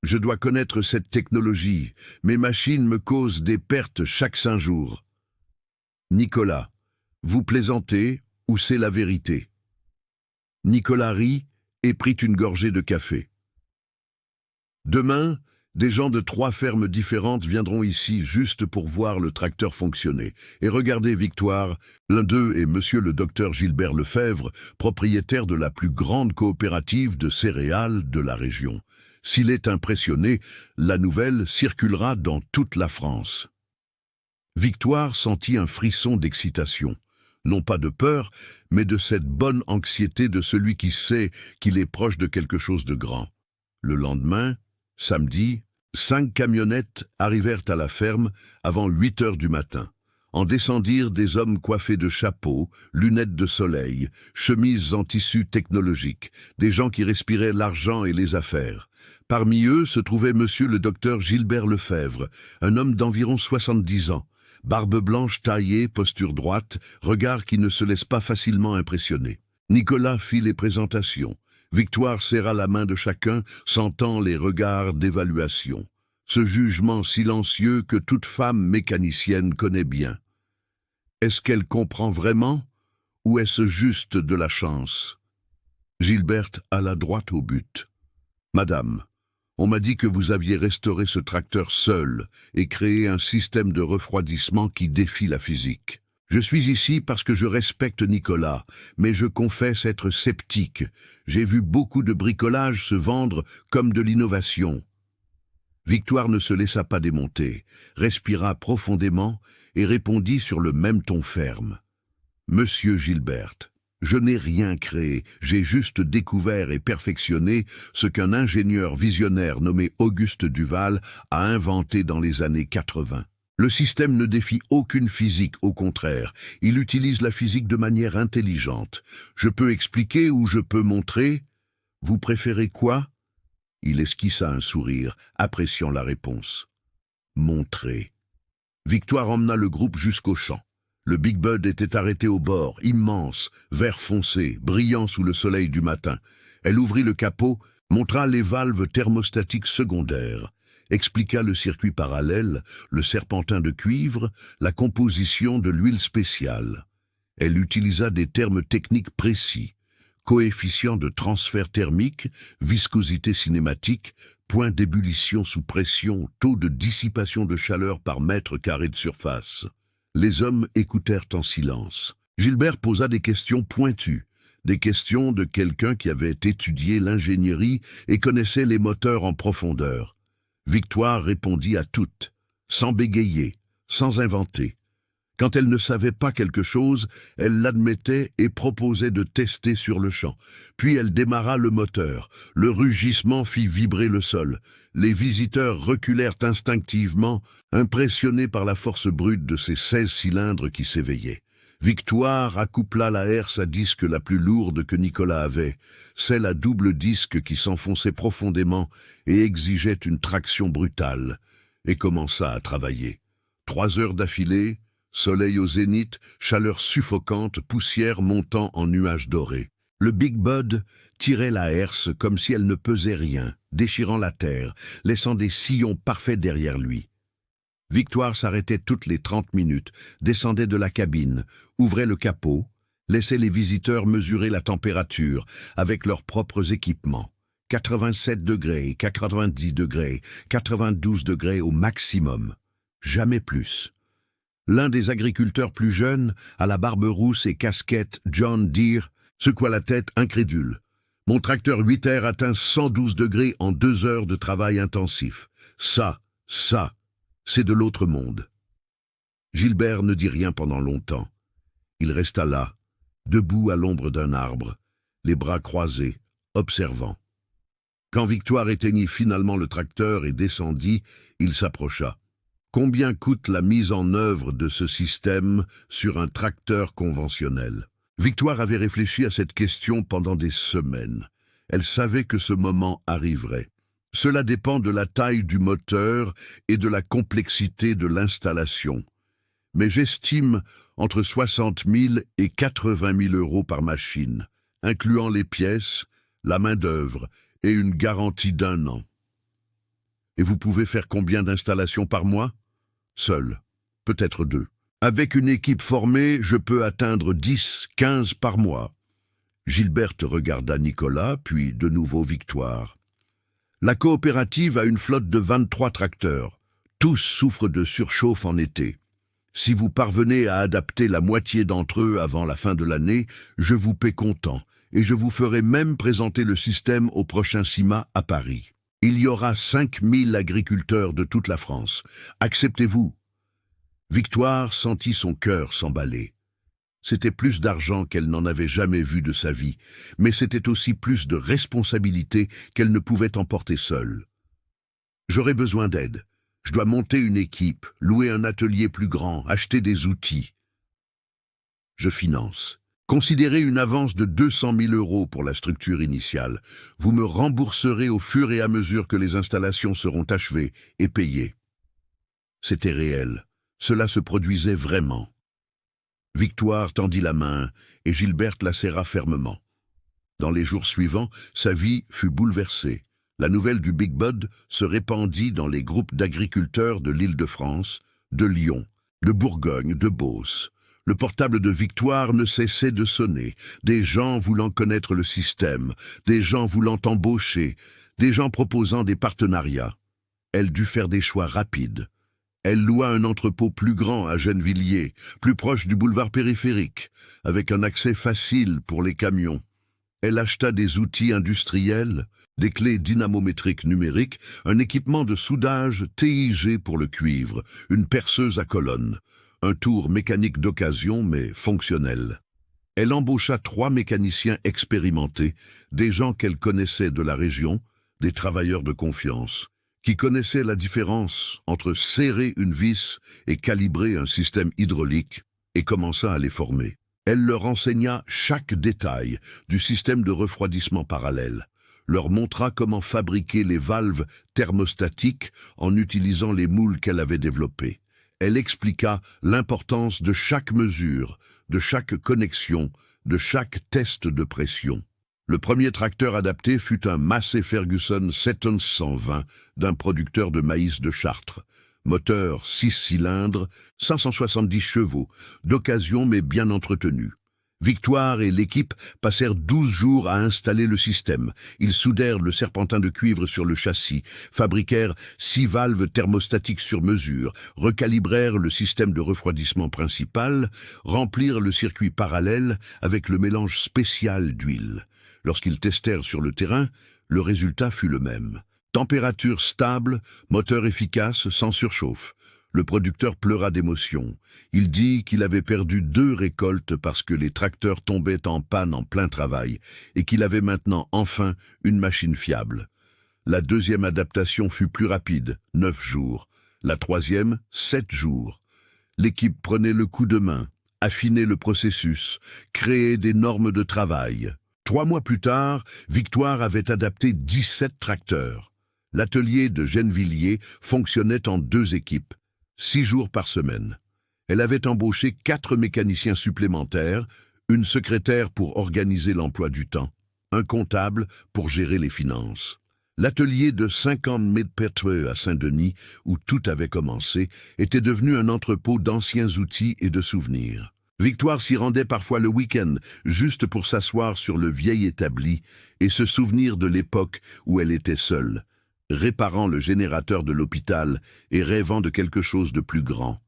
Je dois connaître cette technologie. Mes machines me causent des pertes chaque 5 jours. Nicolas, vous plaisantez ou c'est la vérité? Nicolas rit et prit une gorgée de café. Demain, des gens de 3 fermes différentes viendront ici juste pour voir le tracteur fonctionner. Et regardez, Victoire, l'un d'eux est monsieur le docteur Gilbert Lefebvre, propriétaire de la plus grande coopérative de céréales de la région. S'il est impressionné, la nouvelle circulera dans toute la France. Victoire sentit un frisson d'excitation. Non pas de peur, mais de cette bonne anxiété de celui qui sait qu'il est proche de quelque chose de grand. Le lendemain, samedi, 5 camionnettes arrivèrent à la ferme avant 8 heures du matin. En descendirent des hommes coiffés de chapeaux, lunettes de soleil, chemises en tissu technologique, des gens qui respiraient l'argent et les affaires. Parmi eux se trouvait monsieur le docteur Gilbert Lefebvre, un homme d'environ 70 ans. Barbe blanche taillée, posture droite, regard qui ne se laisse pas facilement impressionner. Nicolas fit les présentations. Victoire serra la main de chacun, sentant les regards d'évaluation. Ce jugement silencieux que toute femme mécanicienne connaît bien. Est-ce qu'elle comprend vraiment, ou est-ce juste de la chance? Gilberte alla droit au but. « Madame, on m'a dit que vous aviez restauré ce tracteur seul et créé un système de refroidissement qui défie la physique. Je suis ici parce que je respecte Nicolas, mais je confesse être sceptique. J'ai vu beaucoup de bricolage se vendre comme de l'innovation. » Victoire ne se laissa pas démonter, respira profondément et répondit sur le même ton ferme. « Monsieur Gilberte, je n'ai rien créé, j'ai juste découvert et perfectionné ce qu'un ingénieur visionnaire nommé Auguste Duval a inventé dans les années 80. Le système ne défie aucune physique, au contraire, il utilise la physique de manière intelligente. Je peux expliquer ou je peux montrer. Vous préférez quoi? Il esquissa un sourire, appréciant la réponse. Montrer. Victoire emmena le groupe jusqu'au champ. Le Big Bud était arrêté au bord, immense, vert foncé, brillant sous le soleil du matin. Elle ouvrit le capot, montra les valves thermostatiques secondaires. expliqua le circuit parallèle, le serpentin de cuivre, la composition de l'huile spéciale. Elle utilisa des termes techniques précis: coefficient de transfert thermique, viscosité cinématique, point d'ébullition sous pression, taux de dissipation de chaleur par mètre carré de surface. Les hommes écoutèrent en silence. Gilbert posa des questions pointues, des questions de quelqu'un qui avait étudié l'ingénierie et connaissait les moteurs en profondeur. Victoire répondit à toutes, sans bégayer, sans inventer. Quand elle ne savait pas quelque chose, elle l'admettait et proposait de tester sur le champ. Puis elle démarra le moteur. Le rugissement fit vibrer le sol. Les visiteurs reculèrent instinctivement, impressionnés par la force brute de ces 16 cylindres qui s'éveillaient. Victoire accoupla la herse à disque la plus lourde que Nicolas avait, celle à double disque qui s'enfonçait profondément et exigeait une traction brutale, et commença à travailler. 3 heures d'affilée, soleil au zénith, chaleur suffocante, poussière montant en nuages dorés. Le Big Bud tirait la herse comme si elle ne pesait rien, déchirant la terre, laissant des sillons parfaits derrière lui. Victoire s'arrêtait toutes les 30 minutes, descendait de la cabine, ouvrait le capot, laissait les visiteurs mesurer la température avec leurs propres équipements. 87 degrés, 90 degrés, 92 degrés au maximum. Jamais plus. L'un des agriculteurs plus jeunes, à la barbe rousse et casquette John Deere, secoua la tête incrédule. « Mon tracteur 8R atteint 112 degrés en 2 heures de travail intensif. Ça, c'est de l'autre monde. » Gilbert ne dit rien pendant longtemps. Il resta là, debout à l'ombre d'un arbre, les bras croisés, observant. Quand Victoire éteignit finalement le tracteur et descendit, il s'approcha. Combien coûte la mise en œuvre de ce système sur un tracteur conventionnel? Victoire avait réfléchi à cette question pendant des semaines. Elle savait que ce moment arriverait. Cela dépend de la taille du moteur et de la complexité de l'installation. Mais j'estime entre 60 000 et 80 000 euros par machine, incluant les pièces, la main-d'œuvre et une garantie d'1 an. Et vous pouvez faire combien d'installations par mois? Seul, peut-être 2. Avec une équipe formée, je peux atteindre 10, 15 par mois. Gilberte regarda Nicolas, puis de nouveau Victoire. La coopérative a une flotte de 23 tracteurs. Tous souffrent de surchauffe en été. Si vous parvenez à adapter la moitié d'entre eux avant la fin de l'année, je vous paie comptant, et je vous ferai même présenter le système au prochain CIMA à Paris. Il y aura 5000 agriculteurs de toute la France. Acceptez-vous? Victoire sentit son cœur s'emballer. C'était plus d'argent qu'elle n'en avait jamais vu de sa vie, mais c'était aussi plus de responsabilité qu'elle ne pouvait emporter seule. J'aurai besoin d'aide. Je dois monter une équipe, louer un atelier plus grand, acheter des outils. Je finance. Considérez une avance de 200 000 euros pour la structure initiale. Vous me rembourserez au fur et à mesure que les installations seront achevées et payées. C'était réel. Cela se produisait vraiment. Victoire tendit la main et Gilberte la serra fermement. Dans les jours suivants, sa vie fut bouleversée. La nouvelle du Big Bud se répandit dans les groupes d'agriculteurs de l'Île-de-France, de Lyon, de Bourgogne, de Beauce. Le portable de Victoire ne cessait de sonner, des gens voulant connaître le système, des gens voulant embaucher, des gens proposant des partenariats. Elle dut faire des choix rapides. Elle loua un entrepôt plus grand à Gennevilliers, plus proche du boulevard périphérique, avec un accès facile pour les camions. Elle acheta des outils industriels, des clés dynamométriques numériques, un équipement de soudage TIG pour le cuivre, une perceuse à colonnes, un tour mécanique d'occasion mais fonctionnel. Elle embaucha 3 mécaniciens expérimentés, des gens qu'elle connaissait de la région, des travailleurs de confiance, qui connaissaient la différence entre serrer une vis et calibrer un système hydraulique, et commença à les former. Elle leur enseigna chaque détail du système de refroidissement parallèle, leur montra comment fabriquer les valves thermostatiques en utilisant les moules qu'elle avait développés. Elle expliqua l'importance de chaque mesure, de chaque connexion, de chaque test de pression. Le premier tracteur adapté fut un Massey Ferguson 711-120 d'un producteur de maïs de Chartres. Moteur 6 cylindres, 570 chevaux, d'occasion mais bien entretenu. Victoire et l'équipe passèrent 12 jours à installer le système. Ils soudèrent le serpentin de cuivre sur le châssis, fabriquèrent 6 valves thermostatiques sur mesure, recalibrèrent le système de refroidissement principal, remplirent le circuit parallèle avec le mélange spécial d'huile. Lorsqu'ils testèrent sur le terrain, le résultat fut le même. Température stable, moteur efficace, sans surchauffe. Le producteur pleura d'émotion. Il dit qu'il avait perdu 2 récoltes parce que les tracteurs tombaient en panne en plein travail et qu'il avait maintenant enfin une machine fiable. La deuxième adaptation fut plus rapide, 9 jours. La troisième, 7 jours. L'équipe prenait le coup de main, affinait le processus, créait des normes de travail. 3 mois plus tard, Victoire avait adapté 17 tracteurs. L'atelier de Gennevilliers fonctionnait en 2 équipes. 6 jours par semaine. Elle avait embauché 4 mécaniciens supplémentaires, une secrétaire pour organiser l'emploi du temps, un comptable pour gérer les finances. L'atelier de 50 mètres à Saint-Denis, où tout avait commencé, était devenu un entrepôt d'anciens outils et de souvenirs. Victoire s'y rendait parfois le week-end, juste pour s'asseoir sur le vieil établi et se souvenir de l'époque où elle était seule, réparant le générateur de l'hôpital et rêvant de quelque chose de plus grand.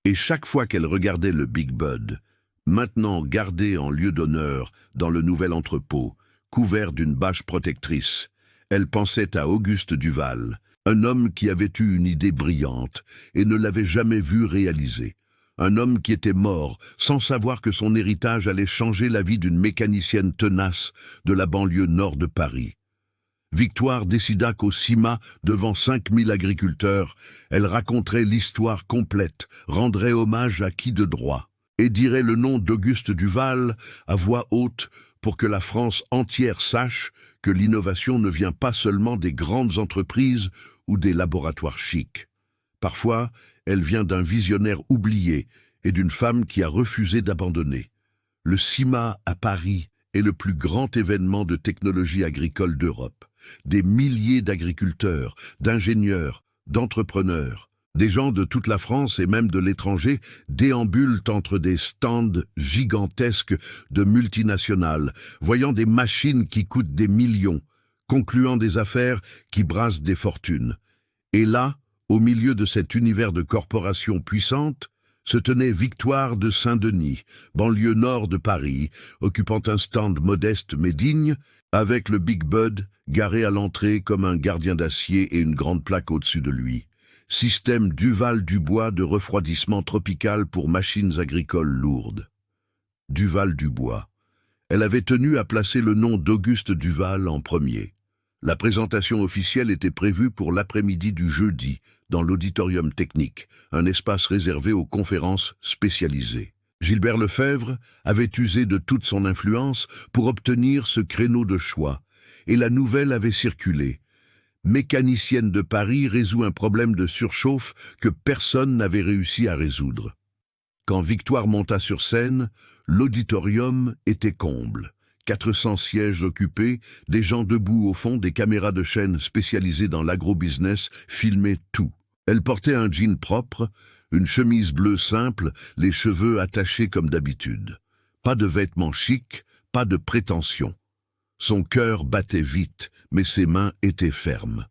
Et chaque fois qu'elle regardait le Big Bud, maintenant gardé en lieu d'honneur dans le nouvel entrepôt, couvert d'une bâche protectrice, elle pensait à Auguste Duval, un homme qui avait eu une idée brillante et ne l'avait jamais vue réaliser. Un homme qui était mort sans savoir que son héritage allait changer la vie d'une mécanicienne tenace de la banlieue nord de Paris. Victoire décida qu'au CIMA, devant 5000 agriculteurs, elle raconterait l'histoire complète, rendrait hommage à qui de droit, et dirait le nom d'Auguste Duval à voix haute pour que la France entière sache que l'innovation ne vient pas seulement des grandes entreprises ou des laboratoires chics. Parfois, elle vient d'un visionnaire oublié et d'une femme qui a refusé d'abandonner. Le CIMA à Paris est le plus grand événement de technologie agricole d'Europe. Des milliers d'agriculteurs, d'ingénieurs, d'entrepreneurs, des gens de toute la France et même de l'étranger déambulent entre des stands gigantesques de multinationales, voyant des machines qui coûtent des millions, concluant des affaires qui brassent des fortunes. Et là, au milieu de cet univers de corporations puissantes, se tenait Victoire de Saint-Denis, banlieue nord de Paris, occupant un stand modeste mais digne, avec le Big Bud garé à l'entrée comme un gardien d'acier et une grande plaque au-dessus de lui. Système Duval-Dubois de refroidissement tropical pour machines agricoles lourdes. Duval-Dubois. Elle avait tenu à placer le nom d'Auguste Duval en premier. La présentation officielle était prévue pour l'après-midi du jeudi, dans l'auditorium technique, un espace réservé aux conférences spécialisées. Gilbert Lefebvre avait usé de toute son influence pour obtenir ce créneau de choix, et la nouvelle avait circulé. Mécanicienne de Paris résout un problème de surchauffe que personne n'avait réussi à résoudre. Quand Victoire monta sur scène, l'auditorium était comble. 400 sièges occupés, des gens debout au fond, des caméras de chaîne spécialisées dans l'agrobusiness filmaient tout. Elle portait un jean propre, une chemise bleue simple, les cheveux attachés comme d'habitude. Pas de vêtements chics, pas de prétention. Son cœur battait vite, mais ses mains étaient fermes.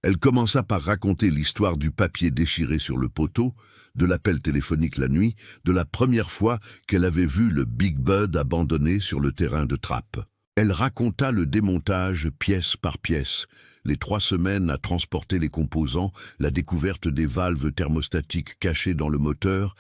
Elle commença par raconter l'histoire du papier déchiré sur le poteau, de l'appel téléphonique la nuit, de la première fois qu'elle avait vu le Big Bud abandonné sur le terrain de trappe. Elle raconta le démontage pièce par pièce, les 3 semaines à transporter les composants, la découverte des valves thermostatiques cachées dans le moteur,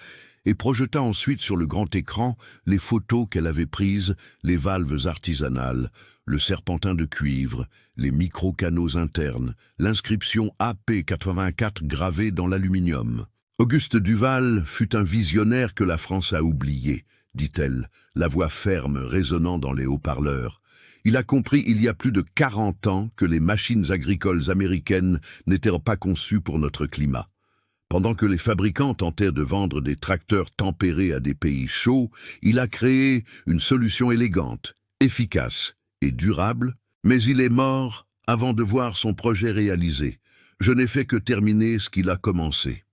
et projeta ensuite sur le grand écran les photos qu'elle avait prises, les valves artisanales, le serpentin de cuivre, les micro-canaux internes, l'inscription AP84 gravée dans l'aluminium. Auguste Duval fut un visionnaire que la France a oublié, dit-elle, la voix ferme résonnant dans les haut-parleurs. Il a compris il y a plus de 40 ans que les machines agricoles américaines n'étaient pas conçues pour notre climat. Pendant que les fabricants tentaient de vendre des tracteurs tempérés à des pays chauds, il a créé une solution élégante, efficace et durable, mais il est mort avant de voir son projet réalisé. Je n'ai fait que terminer ce qu'il a commencé.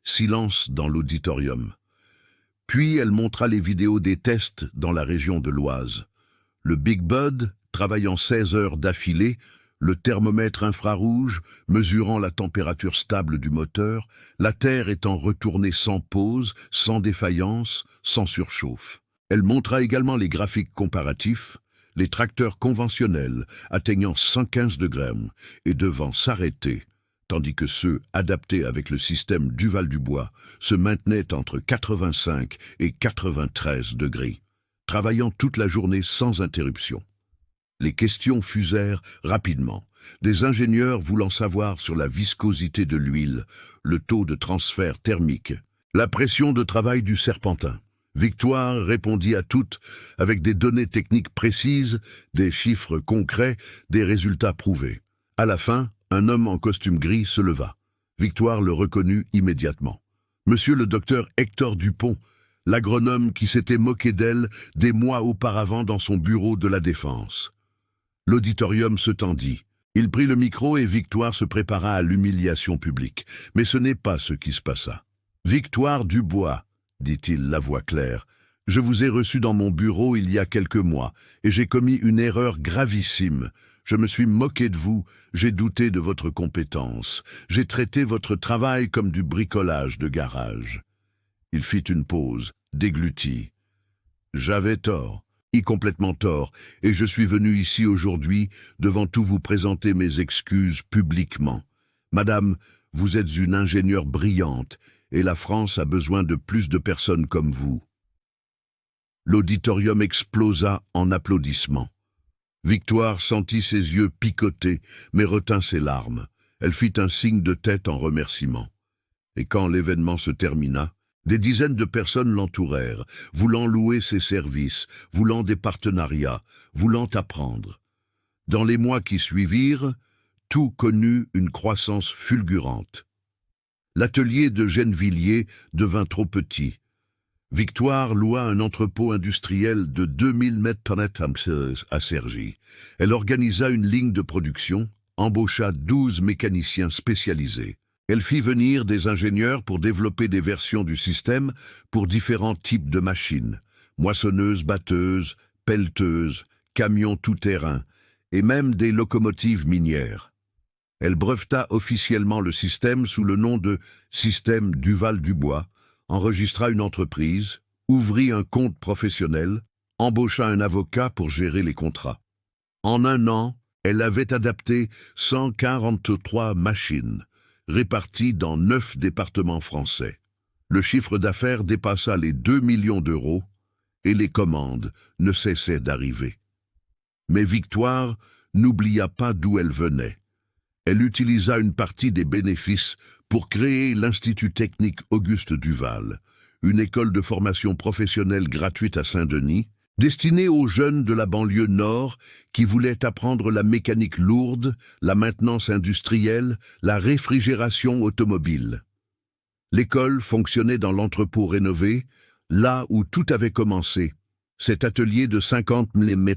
Silence dans l'auditorium. Puis elle montra les vidéos des tests dans la région de l'Oise. Le Big Bud, travaillant 16 heures d'affilée, le thermomètre infrarouge mesurant la température stable du moteur, la Terre étant retournée sans pause, sans défaillance, sans surchauffe. Elle montra également les graphiques comparatifs, les tracteurs conventionnels atteignant 115 degrés et devant s'arrêter, tandis que ceux adaptés avec le système Duval-du-Bois se maintenaient entre 85 et 93 degrés, travaillant toute la journée sans interruption. Les questions fusèrent rapidement, des ingénieurs voulant savoir sur la viscosité de l'huile, le taux de transfert thermique, la pression de travail du serpentin. Victoire répondit à toutes avec des données techniques précises, des chiffres concrets, des résultats prouvés. À la fin, un homme en costume gris se leva. Victoire le reconnut immédiatement. Monsieur le docteur Hector Dupont, l'agronome qui s'était moqué d'elle des mois auparavant dans son bureau de la Défense. L'auditorium se tendit. Il prit le micro et Victoire se prépara à l'humiliation publique. Mais ce n'est pas ce qui se passa. « Victoire Dubois », dit-il, la voix claire, « je vous ai reçu dans mon bureau il y a quelques mois, et j'ai commis une erreur gravissime. Je me suis moqué de vous, j'ai douté de votre compétence, j'ai traité votre travail comme du bricolage de garage. » Il fit une pause, déglutit. « J'avais tort, complètement tort, et je suis venu ici aujourd'hui, devant tout vous présenter mes excuses publiquement. Madame, vous êtes une ingénieure brillante, et la France a besoin de plus de personnes comme vous. » L'auditorium explosa en applaudissements. Victoire sentit ses yeux picoter, mais retint ses larmes. Elle fit un signe de tête en remerciement. Et quand l'événement se termina, des dizaines de personnes l'entourèrent, voulant louer ses services, voulant des partenariats, voulant apprendre. Dans les mois qui suivirent, tout connut une croissance fulgurante. L'atelier de Gennevilliers devint trop petit. Victoire loua un entrepôt industriel de 2000 m² à Cergy. Elle organisa une ligne de production, embaucha 12 mécaniciens spécialisés. Elle fit venir des ingénieurs pour développer des versions du système pour différents types de machines, moissonneuses, batteuses, pelleteuses, camions tout-terrain et même des locomotives minières. Elle breveta officiellement le système sous le nom de « Système Duval-du-Bois », enregistra une entreprise, ouvrit un compte professionnel, embaucha un avocat pour gérer les contrats. En un an, elle avait adapté 143 machines, réparties dans 9 départements français. Le chiffre d'affaires dépassa les 2 millions d'euros et les commandes ne cessaient d'arriver. Mais Victoire n'oublia pas d'où elle venait. Elle utilisa une partie des bénéfices pour créer l'Institut technique Auguste Duval, une école de formation professionnelle gratuite à Saint-Denis, destinée aux jeunes de la banlieue nord qui voulaient apprendre la mécanique lourde, la maintenance industrielle, la réfrigération automobile. L'école fonctionnait dans l'entrepôt rénové, là où tout avait commencé, cet atelier de 50 mm,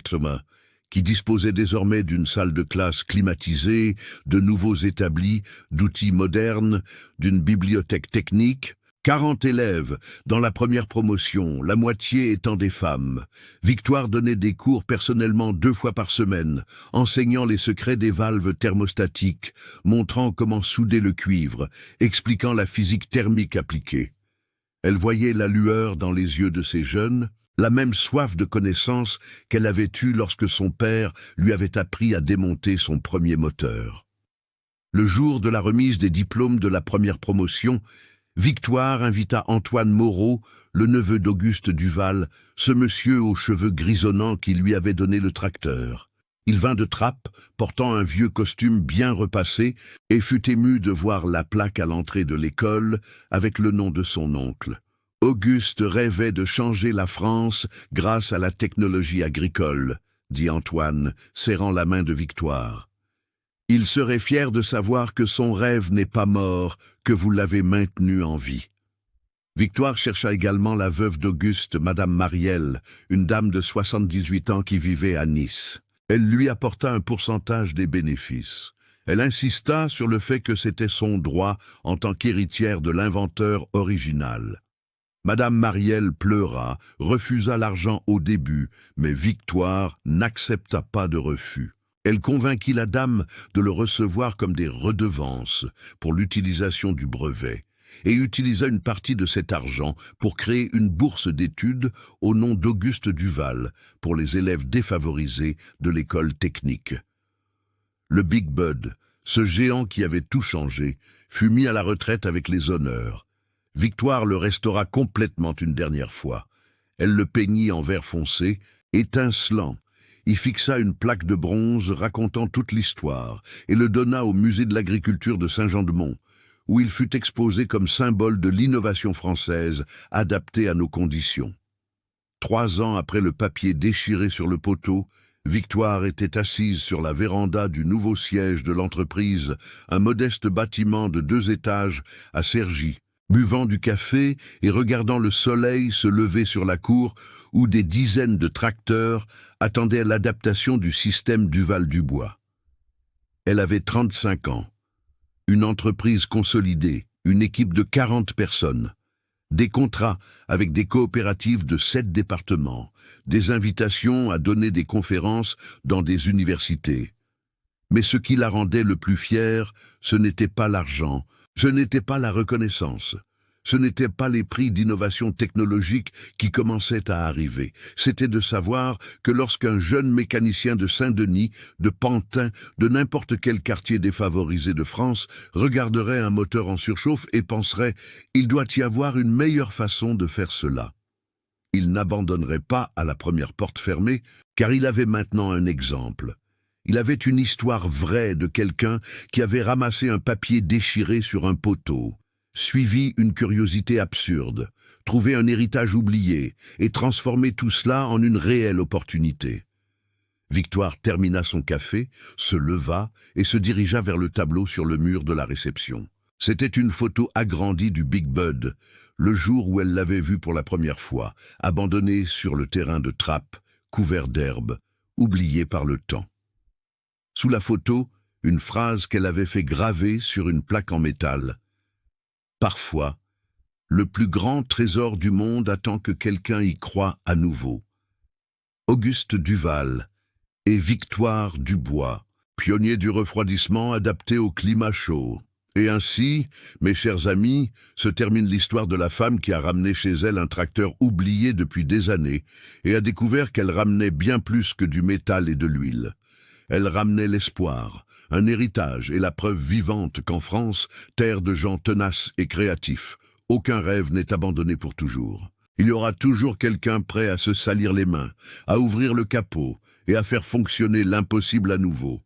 qui disposait désormais d'une salle de classe climatisée, de nouveaux établis, d'outils modernes, d'une bibliothèque technique, 40 élèves dans la première promotion, la moitié étant des femmes. Victoire donnait des cours personnellement 2 fois par semaine, enseignant les secrets des valves thermostatiques, montrant comment souder le cuivre, expliquant la physique thermique appliquée. Elle voyait la lueur dans les yeux de ces jeunes, la même soif de connaissance qu'elle avait eue lorsque son père lui avait appris à démonter son premier moteur. Le jour de la remise des diplômes de la première promotion, Victoire invita Antoine Moreau, le neveu d'Auguste Duval, ce monsieur aux cheveux grisonnants qui lui avait donné le tracteur. Il vint de Trappes, portant un vieux costume bien repassé, et fut ému de voir la plaque à l'entrée de l'école avec le nom de son oncle. Auguste rêvait de changer la France grâce à la technologie agricole, dit Antoine, serrant la main de Victoire. Il serait fier de savoir que son rêve n'est pas mort, que vous l'avez maintenu en vie. Victoire chercha également la veuve d'Auguste, Madame Marielle, une dame de 78 ans qui vivait à Nice. Elle lui apporta un pourcentage des bénéfices. Elle insista sur le fait que c'était son droit en tant qu'héritière de l'inventeur original. Madame Marielle pleura, refusa l'argent au début, mais Victoire n'accepta pas de refus. Elle convainquit la dame de le recevoir comme des redevances pour l'utilisation du brevet et utilisa une partie de cet argent pour créer une bourse d'études au nom d'Auguste Duval pour les élèves défavorisés de l'école technique. Le Big Bud, ce géant qui avait tout changé, fut mis à la retraite avec les honneurs. Victoire le restaura complètement une dernière fois. Elle le peignit en vert foncé, étincelant, y fixa une plaque de bronze racontant toute l'histoire et le donna au musée de l'agriculture de Saint-Jean-de-Mont, où il fut exposé comme symbole de l'innovation française adaptée à nos conditions. 3 ans après le papier déchiré sur le poteau, Victoire était assise sur la véranda du nouveau siège de l'entreprise, un modeste bâtiment de 2 étages à Cergy, buvant du café et regardant le soleil se lever sur la cour où des dizaines de tracteurs attendaient l'adaptation du système Duval-Dubois. Elle avait 35 ans. Une entreprise consolidée, une équipe de 40 personnes, des contrats avec des coopératives de 7 départements, des invitations à donner des conférences dans des universités. Mais ce qui la rendait le plus fière, ce n'était pas l'argent, ce n'était pas la reconnaissance, ce n'étaient pas les prix d'innovation technologique qui commençaient à arriver. C'était de savoir que lorsqu'un jeune mécanicien de Saint-Denis, de Pantin, de n'importe quel quartier défavorisé de France, regarderait un moteur en surchauffe et penserait « il doit y avoir une meilleure façon de faire cela ». Il n'abandonnerait pas à la première porte fermée, car il avait maintenant un exemple. Il avait une histoire vraie de quelqu'un qui avait ramassé un papier déchiré sur un poteau, suivi une curiosité absurde, trouvé un héritage oublié et transformé tout cela en une réelle opportunité. Victoire termina son café, se leva et se dirigea vers le tableau sur le mur de la réception. C'était une photo agrandie du Big Bud, le jour où elle l'avait vu pour la première fois, abandonné sur le terrain de trappe, couvert d'herbe, oublié par le temps. Sous la photo, une phrase qu'elle avait fait graver sur une plaque en métal. Parfois, le plus grand trésor du monde attend que quelqu'un y croie à nouveau. Auguste Duval et Victoire Dubois, pionniers du refroidissement adapté au climat chaud. Et ainsi, mes chers amis, se termine l'histoire de la femme qui a ramené chez elle un tracteur oublié depuis des années et a découvert qu'elle ramenait bien plus que du métal et de l'huile. Elle ramenait l'espoir, un héritage et la preuve vivante qu'en France, terre de gens tenaces et créatifs, aucun rêve n'est abandonné pour toujours. Il y aura toujours quelqu'un prêt à se salir les mains, à ouvrir le capot et à faire fonctionner l'impossible à nouveau.